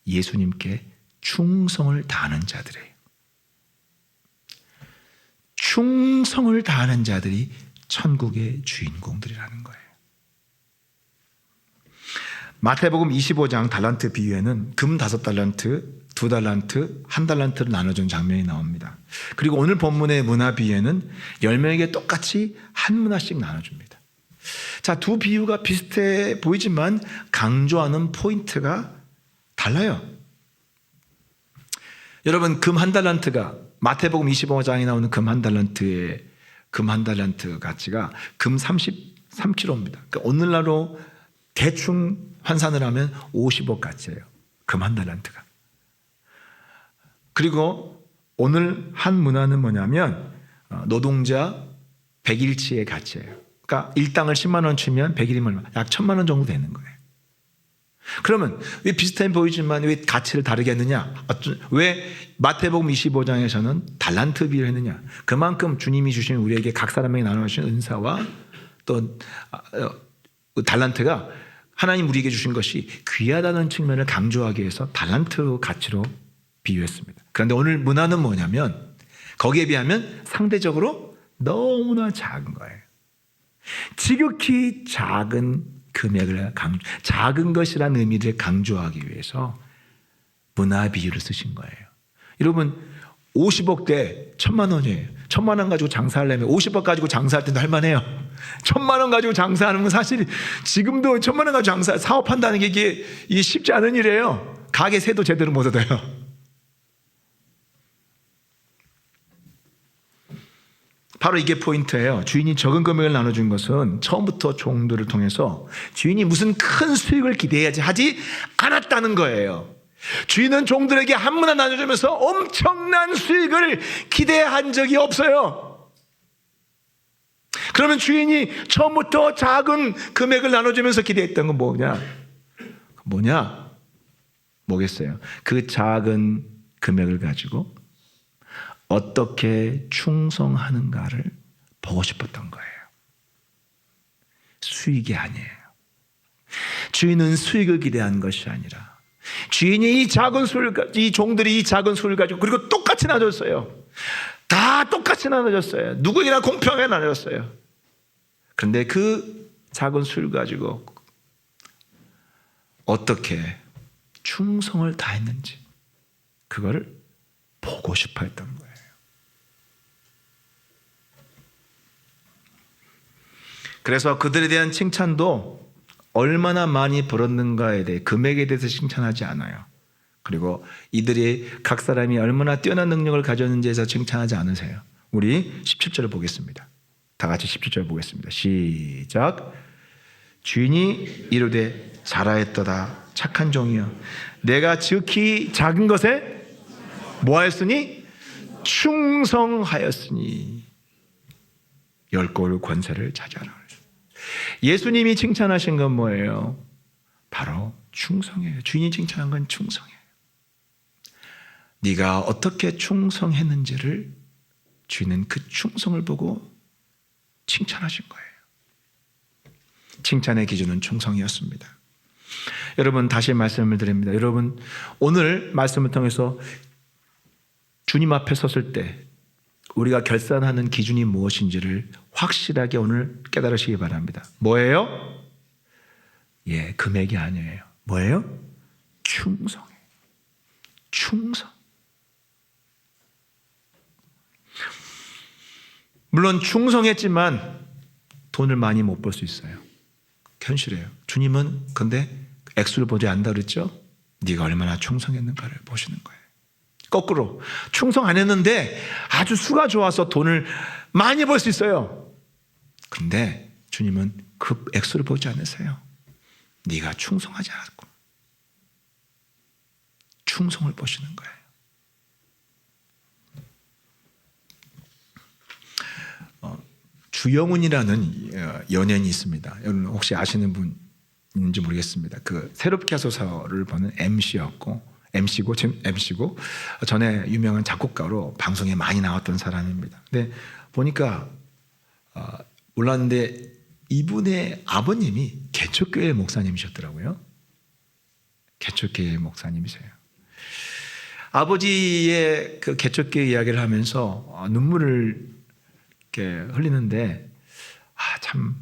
예수님께 충성을 다하는 자들이에요. 충성을 다하는 자들이 천국의 주인공들이라는 거예요. 마태복음 25장 달란트 비유에는 금 5달란트, 2달란트, 1달란트를 나눠준 장면이 나옵니다. 그리고 오늘 본문의 문화 비유에는 10명에게 똑같이 한 문화씩 나눠줍니다. 자, 두 비유가 비슷해 보이지만 강조하는 포인트가 달라요. 여러분, 금 1달란트가 마태복음 25장에 나오는 금 1달란트의 금 1달란트 가치가 금 33kg입니다. 그러니까 오늘날로 대충 환산을 하면 50억 가치예요. 금 1달란트가. 그리고 오늘 한 문화는 뭐냐면 노동자 100일치의 가치예요. 그러니까 일당을 10만 원 치면 100일이면 얼마? 약 1000만 원 정도 되는 거예요. 그러면 왜 비슷해 보이지만 왜 가치를 다르게 했느냐? 왜 마태복음 25장에서는 달란트 비유를 했느냐? 그만큼 주님이 주신 우리에게 각 사람에게 나눠주신 은사와 또 달란트가 하나님 우리에게 주신 것이 귀하다는 측면을 강조하기 위해서 달란트 가치로 비유했습니다. 그런데 오늘 문화는 뭐냐면 거기에 비하면 상대적으로 너무나 작은 거예요. 지극히 작은 금액을 작은 것이라는 의미를 강조하기 위해서 문화 비유를 쓰신 거예요. 여러분 50억 대 1000만 원이에요. 1000만 원 가지고 장사하려면 50억 가지고 장사할 때도 할만해요. 1000만 원 가지고 장사하는 건 사실 지금도 1000만 원 가지고 사업한다는 게 이게 쉽지 않은 일이에요. 가게 세도 제대로 못 얻어요. 바로 이게 포인트예요. 주인이 적은 금액을 나눠준 것은 처음부터 종들을 통해서 주인이 무슨 큰 수익을 기대하지 하지 않았다는 거예요. 주인은 종들에게 한 문화 나눠주면서 엄청난 수익을 기대한 적이 없어요. 그러면 주인이 처음부터 작은 금액을 나눠주면서 기대했던 건 뭐냐? 뭐겠어요? 그 작은 금액을 가지고 어떻게 충성하는가를 보고 싶었던 거예요. 수익이 아니에요. 주인은 수익을 기대한 것이 아니라 주인이 이 종들이 이 작은 수를 가지고 그리고 똑같이 나눠줬어요. 다 똑같이 나눠줬어요. 누구에게나 공평하게 나눠줬어요. 그런데 그 작은 수를 가지고 어떻게 충성을 다했는지 그거를 보고 싶어 했던 거예요. 그래서 그들에 대한 칭찬도 얼마나 많이 벌었는가에 대해 금액에 대해서 칭찬하지 않아요. 그리고 이들이 각 사람이 얼마나 뛰어난 능력을 가졌는지에서 칭찬하지 않으세요. 우리 17절을 보겠습니다. 다 같이 17절 보겠습니다. 시작. 주인이 이르되 잘하였도다 착한 종이여 내가 지극히 작은 것에 뭐하였으니? 충성하였으니 10골 권세를 차지하라. 예수님이 칭찬하신 건 뭐예요? 바로 충성이에요. 주인이 칭찬한 건 충성이에요. 네가 어떻게 충성했는지를 주인은 그 충성을 보고 칭찬하신 거예요. 칭찬의 기준은 충성이었습니다. 여러분, 다시 말씀을 드립니다. 여러분, 오늘 말씀을 통해서 주님 앞에 섰을 때 우리가 결산하는 기준이 무엇인지를 확실하게 오늘 깨달으시기 바랍니다. 뭐예요? 예, 금액이 아니에요. 뭐예요? 충성이에요. 충성. 물론 충성했지만 돈을 많이 못 벌 수 있어요. 현실이에요. 주님은 근데 액수를 보지 않는다 그랬죠? 네가 얼마나 충성했는가를 보시는 거예요. 거꾸로 충성 안 했는데 아주 수가 좋아서 돈을 많이 벌 수 있어요. 근데 주님은 그 액수를 보지 않으세요. 네가 충성하지 않았고 충성을 보시는 거예요. 주영훈이라는 연예인이 있습니다. 여러분 혹시 아시는 분인지 모르겠습니다. 그 새롭게 하소서를 보는 MC고 전에 유명한 작곡가로 방송에 많이 나왔던 사람입니다. 근데 보니까 몰랐는데 이분의 아버님이 개척교회 목사님이셨더라고요. 개척교회 목사님이세요. 아버지의 그 개척교회 이야기를 하면서 눈물을 이렇게 흘리는데 참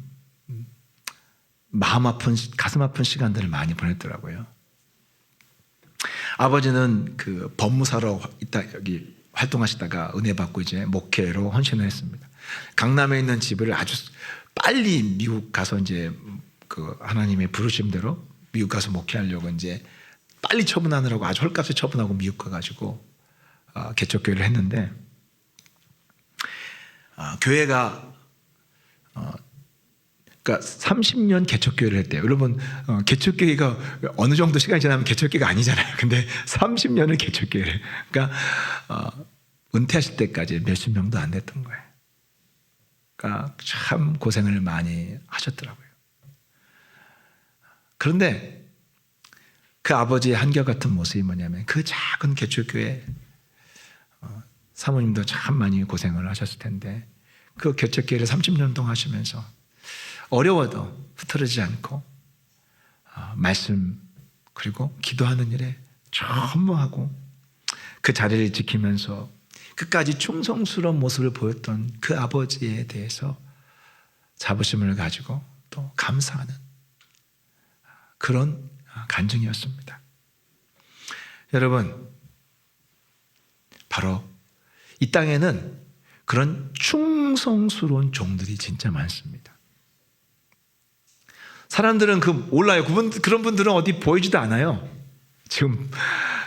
마음 아픈 가슴 아픈 시간들을 많이 보냈더라고요. 아버지는 그 법무사로 여기 활동하시다가 은혜 받고 이제 목회로 헌신을 했습니다. 강남에 있는 집을 아주 빨리 미국 가서 이제 그 하나님의 부르심대로 미국 가서 목회하려고 이제 빨리 처분하느라고 아주 헐값에 처분하고 미국 가가지고 개척교회를 했는데 교회가 그러니까 30년 개척교회를 했대요. 여러분 개척교회가 어느 정도 시간이 지나면 개척교회가 아니잖아요. 근데 30년을 개척교회를 그러니까 은퇴하실 때까지 몇십 명도 안 됐던 거예요. 그러니까 참 고생을 많이 하셨더라고요. 그런데 그 아버지의 한결같은 모습이 뭐냐면 그 작은 개척교회 사모님도 참 많이 고생을 하셨을 텐데 그 개척교회를 30년 동안 하시면서 어려워도 흐트러지지 않고 말씀 그리고 기도하는 일에 전무하고 그 자리를 지키면서 끝까지 충성스러운 모습을 보였던 그 아버지에 대해서 자부심을 가지고 또 감사하는 그런 간증이었습니다. 여러분, 바로 이 땅에는 그런 충성스러운 종들이 진짜 많습니다. 사람들은 몰라요. 그런 분들은 어디 보이지도 않아요. 지금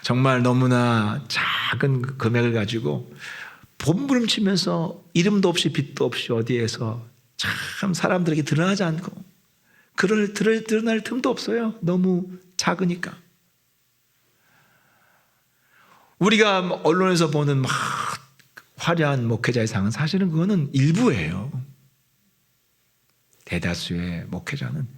정말 너무나 작은 금액을 가지고 몸부림치면서 이름도 없이 빚도 없이 어디에서 참 사람들에게 드러나지 않고 드러날 틈도 없어요. 너무 작으니까. 우리가 언론에서 보는 막 화려한 목회자의 상은 사실은 그거는 일부예요. 대다수의 목회자는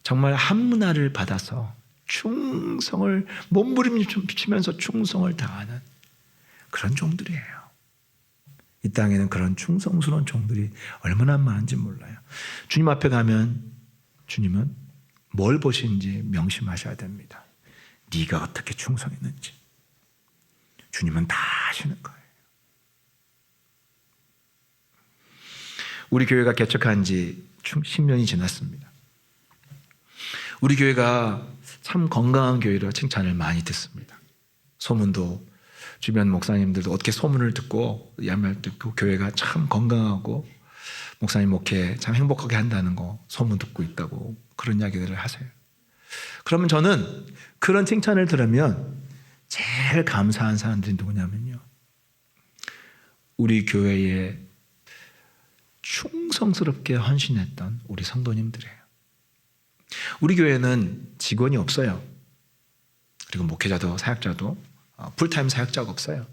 정말 한문화를 받아서 충성을 몸부림치면서 충성을 다하는 그런 종들이에요. 이 땅에는 그런 충성스러운 종들이 얼마나 많은지 몰라요. 주님 앞에 가면 주님은 뭘 보시는지 명심하셔야 됩니다. 네가 어떻게 충성했는지 주님은 다 아시는 거예요. 우리 교회가 개척한 지 10년이 지났습니다. 우리 교회가 참 건강한 교회로 칭찬을 많이 듣습니다. 소문도 주변 목사님들도 어떻게 소문을 듣고 그 교회가 참 건강하고 목사님 목회 참 행복하게 한다는 거 소문 듣고 있다고 그런 이야기들을 하세요. 그러면 저는 그런 칭찬을 들으면 제일 감사한 사람들이 누구냐면요, 우리 교회에 충성스럽게 헌신했던 우리 성도님들이에요. 우리 교회는 직원이 없어요. 그리고 목회자도 사역자도 풀타임 사역자가 없어요.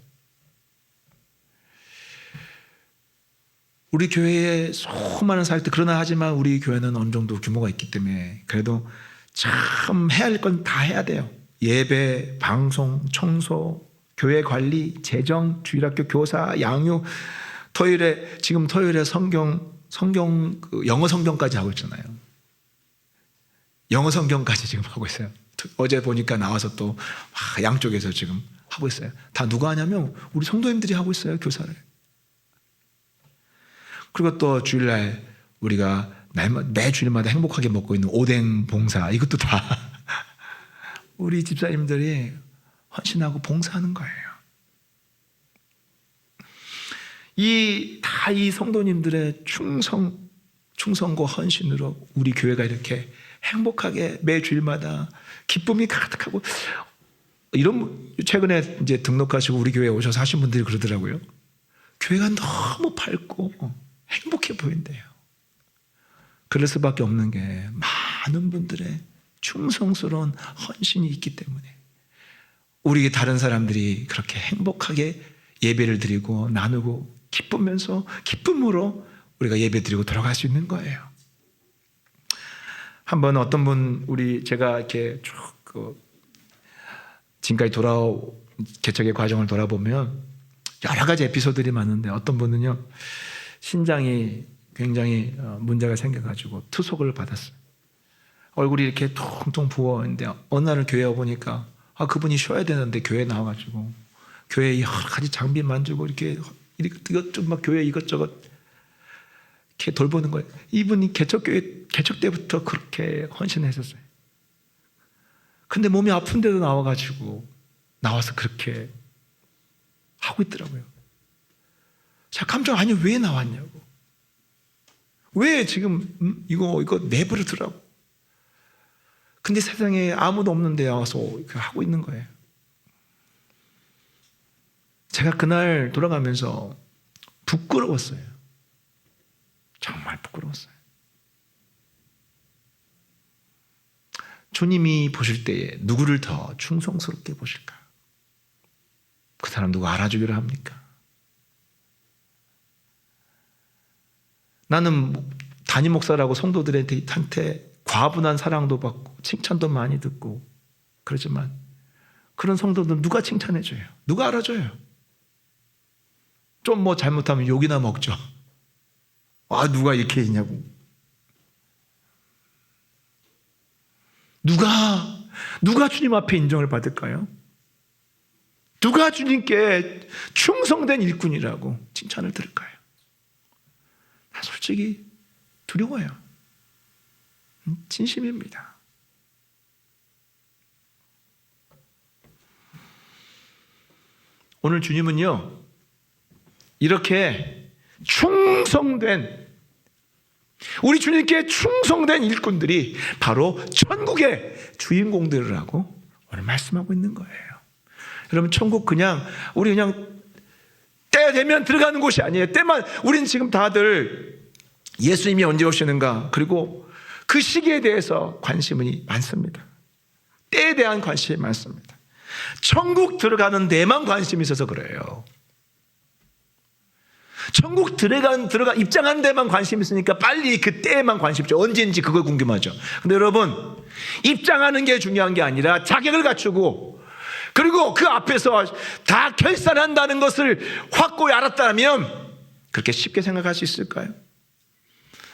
우리 교회에 수많은 사역들 그러나 하지만 우리 교회는 어느 정도 규모가 있기 때문에 그래도 참 해야 할 건 다 해야 돼요. 예배, 방송, 청소, 교회 관리, 재정, 주일학교 교사, 양육, 지금 토요일에 영어 성경까지 하고 있잖아요. 영어 성경까지 지금 하고 있어요. 어제 보니까 나와서 또 양쪽에서 지금 하고 있어요. 다 누가 하냐면 우리 성도님들이 하고 있어요, 교사를. 그리고 또 주일날 우리가 매 주일마다 행복하게 먹고 있는 오뎅 봉사, 이것도 다 우리 집사님들이 헌신하고 봉사하는 거예요. 이 성도님들의 충성과 헌신으로 우리 교회가 이렇게 행복하게 매 주일마다 기쁨이 가득하고, 최근에 이제 등록하시고 우리 교회에 오셔서 하신 분들이 그러더라고요. 교회가 너무 밝고 행복해 보인대요. 그럴 수밖에 없는 게 많은 분들의 충성스러운 헌신이 있기 때문에 우리 다른 사람들이 그렇게 행복하게 예배를 드리고 나누고 기쁨으로 우리가 예배 드리고 돌아갈 수 있는 거예요. 한번 어떤 분, 제가 이렇게 쭉 지금까지 개척의 과정을 돌아보면 여러 가지 에피소드들이 많은데, 어떤 분은요, 신장이 굉장히 문제가 생겨가지고 투석을 받았어요. 얼굴이 이렇게 퉁퉁 부었는데 어느 날은 교회에 와보니까 그분이 쉬어야 되는데 교회에 나와가지고 교회에 여러 가지 장비 만지고 이것저것 막 교회 이것저것 이렇게 돌보는 거예요. 이분이 개척 때부터 그렇게 헌신했었어요. 근데 몸이 아픈데도 나와서 그렇게 하고 있더라고요. 제가 깜짝, 아니 왜 나왔냐고. 왜 지금 이거 내버려 두라고. 근데 세상에 아무도 없는데 와서 하고 있는 거예요. 제가 그날 돌아가면서 부끄러웠어요. 정말 부끄러웠어요. 주님이 보실 때에 누구를 더 충성스럽게 보실까? 그 사람 누구 알아주기를 합니까? 나는 담임 목사라고 성도들한테 과분한 사랑도 받고 칭찬도 많이 듣고 그러지만, 그런 성도들은 누가 칭찬해줘요? 누가 알아줘요? 좀 잘못하면 욕이나 먹죠. 누가 이렇게 했냐고. 누가 주님 앞에 인정을 받을까요? 누가 주님께 충성된 일꾼이라고 칭찬을 들을까요? 솔직히 두려워요. 진심입니다. 오늘 주님은요, 이렇게 우리 주님께 충성된 일꾼들이 바로 천국의 주인공들이라고 오늘 말씀하고 있는 거예요. 여러분, 천국 우리 그냥 때 되면 들어가는 곳이 아니에요. 우린 지금 다들 예수님이 언제 오시는가, 그리고 그 시기에 대해서 관심이 많습니다. 때에 대한 관심이 많습니다. 천국 들어가는 데만 관심이 있어서 그래요. 천국 입장한 데만 관심이 있으니까 빨리 그 때에만 관심이 있죠. 언제인지 그걸 궁금하죠. 근데 여러분, 입장하는 게 중요한 게 아니라 자격을 갖추고, 그리고 그 앞에서 다 결산한다는 것을 확고히 알았다면 그렇게 쉽게 생각할 수 있을까요?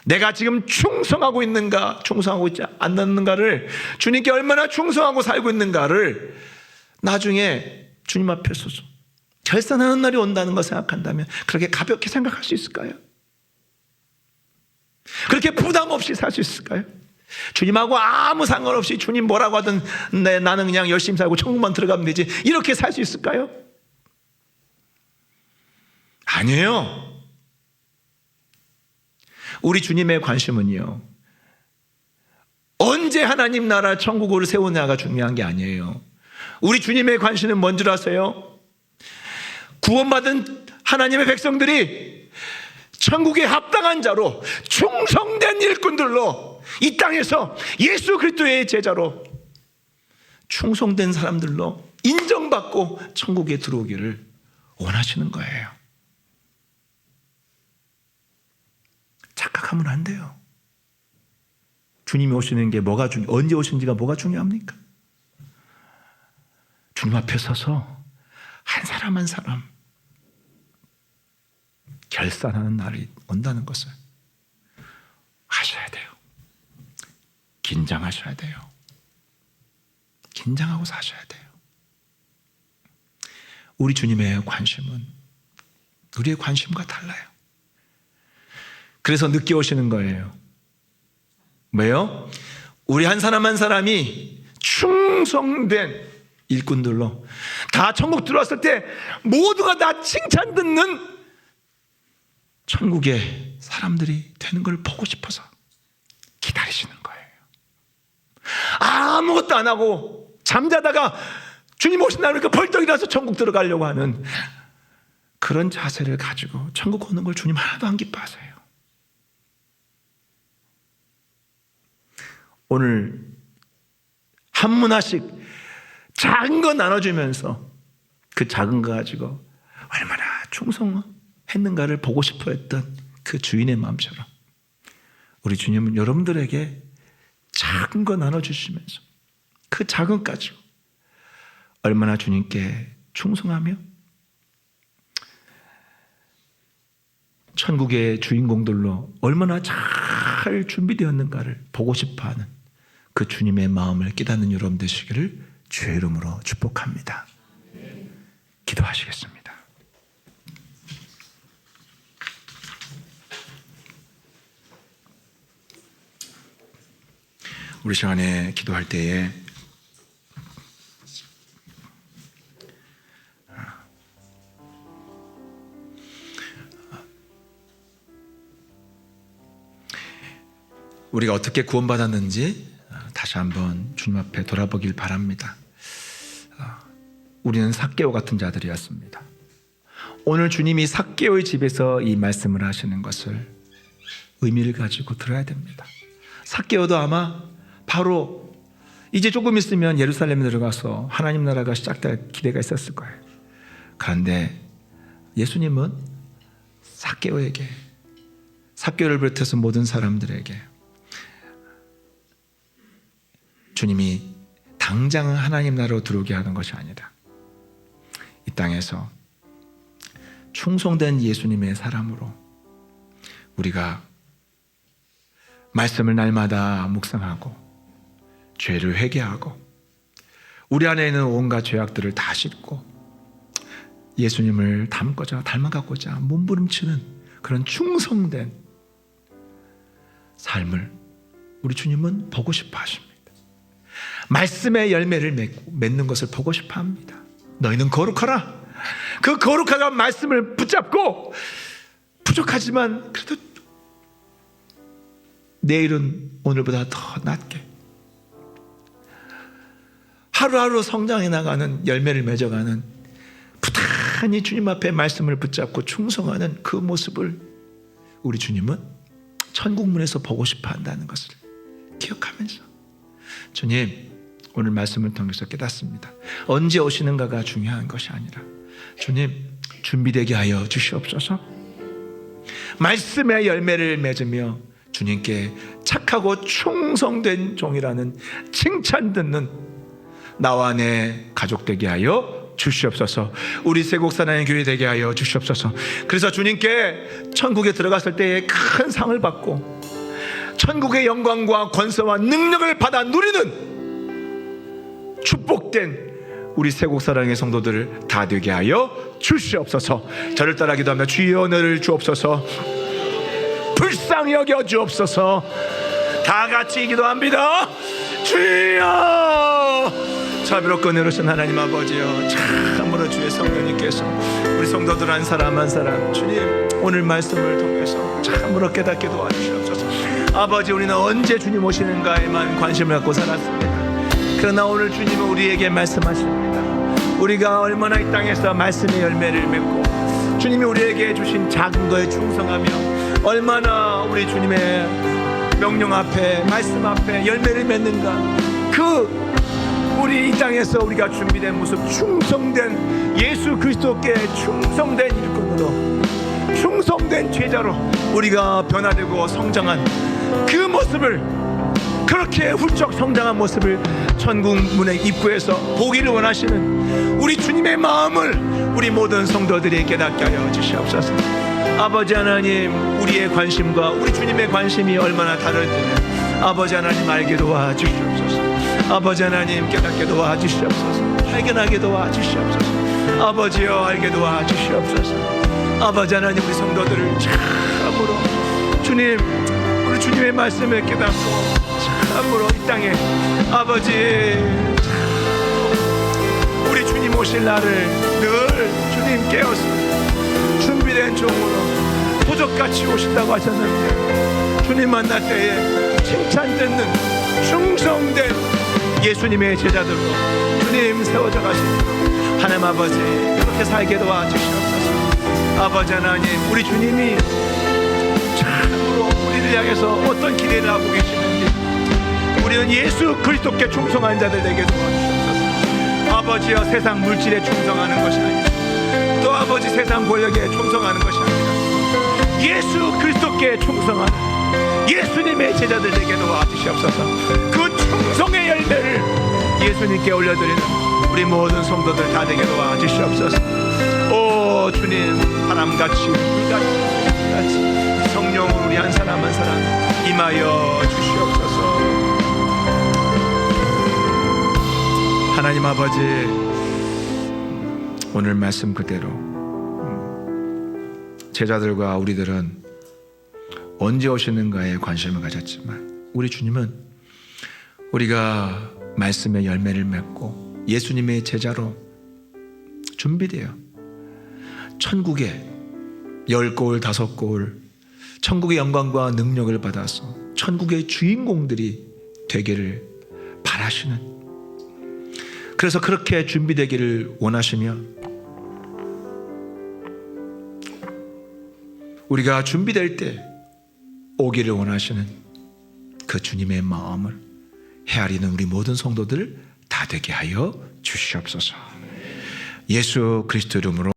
내가 지금 충성하고 있는가, 충성하고 있지 않는가를, 주님께 얼마나 충성하고 살고 있는가를 나중에 주님 앞에 서서 결산하는 날이 온다는 걸 생각한다면 그렇게 가볍게 생각할 수 있을까요? 그렇게 부담 없이 살 수 있을까요? 주님하고 아무 상관없이 주님 뭐라고 하든 나는 그냥 열심히 살고 천국만 들어가면 되지, 이렇게 살 수 있을까요? 아니에요. 우리 주님의 관심은요, 언제 하나님 나라 천국을 세우냐가 중요한 게 아니에요. 우리 주님의 관심은 뭔 줄 아세요? 구원받은 하나님의 백성들이 천국에 합당한 자로, 충성된 일꾼들로, 이 땅에서 예수 그리스도의 제자로 충성된 사람들로 인정받고 천국에 들어오기를 원하시는 거예요. 착각하면 안 돼요. 주님이 오시는 게 언제 오신지가 뭐가 중요합니까? 주님 앞에 서서 한 사람 한 사람 결산하는 날이 온다는 것을 아셔야 돼요. 긴장하셔야 돼요. 긴장하고 사셔야 돼요. 우리 주님의 관심은 우리의 관심과 달라요. 그래서 늦게 오시는 거예요. 왜요? 우리 한 사람 한 사람이 충성된 일꾼들로 다 천국 들어왔을 때 모두가 다 칭찬 듣는 천국의 사람들이 되는 걸 보고 싶어서 기다리시는 거예요. 아무것도 안 하고 잠자다가 주님 오신다 그러니까 벌떡 일어나서 천국 들어가려고 하는 그런 자세를 가지고 천국 오는 걸 주님 하나도 안 기뻐하세요. 오늘 한 문화씩 작은 거 나눠주면서 그 작은 거 가지고 얼마나 충성했는가를 보고 싶어 했던 그 주인의 마음처럼 우리 주님은 여러분들에게 작은 거 나눠주시면서 그 작은 것 가지고 얼마나 주님께 충성하며 천국의 주인공들로 얼마나 잘 준비되었는가를 보고 싶어하는 그 주님의 마음을 깨닫는 여러분 되시기를 주의 이름으로 축복합니다. 기도하시겠습니다. 우리 시간에 기도할 때에 우리가 어떻게 구원받았는지 다시 한번 주님 앞에 돌아보길 바랍니다. 우리는 삭개오 같은 자들이었습니다. 오늘 주님이 삭개오의 집에서 이 말씀을 하시는 것을 의미를 가지고 들어야 됩니다. 삭개오도 아마 바로 이제 조금 있으면 예루살렘에 들어가서 하나님 나라가 시작될 기대가 있었을 거예요. 그런데 예수님은 삭개오에게, 삭개오를 비롯해서 모든 사람들에게 주님이 당장 하나님 나라로 들어오게 하는 것이 아니라 이 땅에서 충성된 예수님의 사람으로 우리가 말씀을 날마다 묵상하고 죄를 회개하고 우리 안에 있는 온갖 죄악들을 다 씻고 예수님을 닮아가고자 몸부림치는 그런 충성된 삶을 우리 주님은 보고 싶어 하십니다. 말씀의 열매를 맺는 것을 보고 싶어 합니다. 너희는 거룩하라. 그 거룩한 말씀을 붙잡고 부족하지만 그래도 내일은 오늘보다 더 낫게 하루하루 성장해 나가는 열매를 맺어가는 부단히 주님 앞에 말씀을 붙잡고 충성하는 그 모습을 우리 주님은 천국문에서 보고 싶어 한다는 것을 기억하면서 주님 오늘 말씀을 통해서 깨닫습니다. 언제 오시는가가 중요한 것이 아니라 주님 준비되게 하여 주시옵소서. 말씀의 열매를 맺으며 주님께 착하고 충성된 종이라는 칭찬 듣는 나와 내 가족 되게 하여 주시옵소서. 우리 세곡사랑의 교회 되게 하여 주시옵소서. 그래서 주님께 천국에 들어갔을 때에 큰 상을 받고 천국의 영광과 권세와 능력을 받아 누리는 축복된 우리 세곡사랑의 성도들을 다 되게 하여 주시옵소서. 저를 따라 기도하며 주여 은혜를 주옵소서. 불쌍히 여겨 주옵소서. 다 같이 기도합니다. 주여 자비롭고 은혜로우신 하나님 아버지여, 참으로 주의 성령님께서 우리 성도들 한 사람 한 사람 주님 오늘 말씀을 통해서 참으로 깨닫게 도와주시옵소서. 아버지 우리는 언제 주님 오시는가에만 관심을 갖고 살았습니다. 그러나 오늘 주님은 우리에게 말씀하십니다. 우리가 얼마나 이 땅에서 말씀의 열매를 맺고 주님이 우리에게 주신 작은 거에 충성하며 얼마나 우리 주님의 명령 앞에 말씀 앞에 열매를 맺는가, 그 우리 이 땅에서 우리가 준비된 모습, 충성된 예수 그리스도께 충성된 일꾼으로 충성된 제자로 우리가 변화되고 성장한 그 모습을 그렇게 훌쩍 성장한 모습을 천국 문의 입구에서 보기를 원하시는 우리 주님의 마음을 우리 모든 성도들이 깨닫게 하여 주시옵소서. 아버지 하나님, 우리의 관심과 우리 주님의 관심이 얼마나 다른지는 아버지 하나님 알게 도와주시옵소서. 아버지 하나님 깨닫게 도와주시옵소서. 발견하게 도와주시옵소서. 아버지여 알게 도와주시옵소서. 아버지 하나님, 우리 성도들을 참으로 주님, 우리 주님의 말씀을 깨닫고 참으로 이 땅에 아버지 우리 주님 오실 날을 늘 주님 깨어서 준비된 종으로 도적같이 오신다고 하셨는데, 주님 만날 때에 칭찬 듣는 충성된 예수님의 제자들로 주님 세워져 가시도록 하나님 아버지 그렇게 살게 도와주시옵소서. 아버지 하나님, 우리 주님이 참으로 우리를 향해서 어떤 기대를 하고 계시는지 우리는 예수 그리스도께 충성한 자들 되게 도와주시옵소서. 아버지여, 세상 물질에 충성하는 것이 아니라 또 아버지 세상 권력에 충성하는 것이 아니라 예수 그리스도께 충성하는 예수님의 제자들 되게 도와주시옵소서. 그 충성의 열매를 예수님께 올려드리는 우리 모든 성도들 다 되게 도와주시옵소서. 오 주님, 바람같이 불같이 성령으로 우리 한 사람 한 사람 임하여 주시옵소서. 하나님 아버지, 오늘 말씀 그대로 제자들과 우리들은 언제 오시는가에 관심을 가졌지만 우리 주님은 우리가 말씀의 열매를 맺고 예수님의 제자로 준비되어 천국에 10고을 5고을 천국의 영광과 능력을 받아서 천국의 주인공들이 되기를 바라시는, 그래서 그렇게 준비되기를 원하시며 우리가 준비될 때 오기를 원하시는 그 주님의 마음을 헤아리는 우리 모든 성도들 다 되게 하여 주시옵소서. 예수 그리스도 이름으로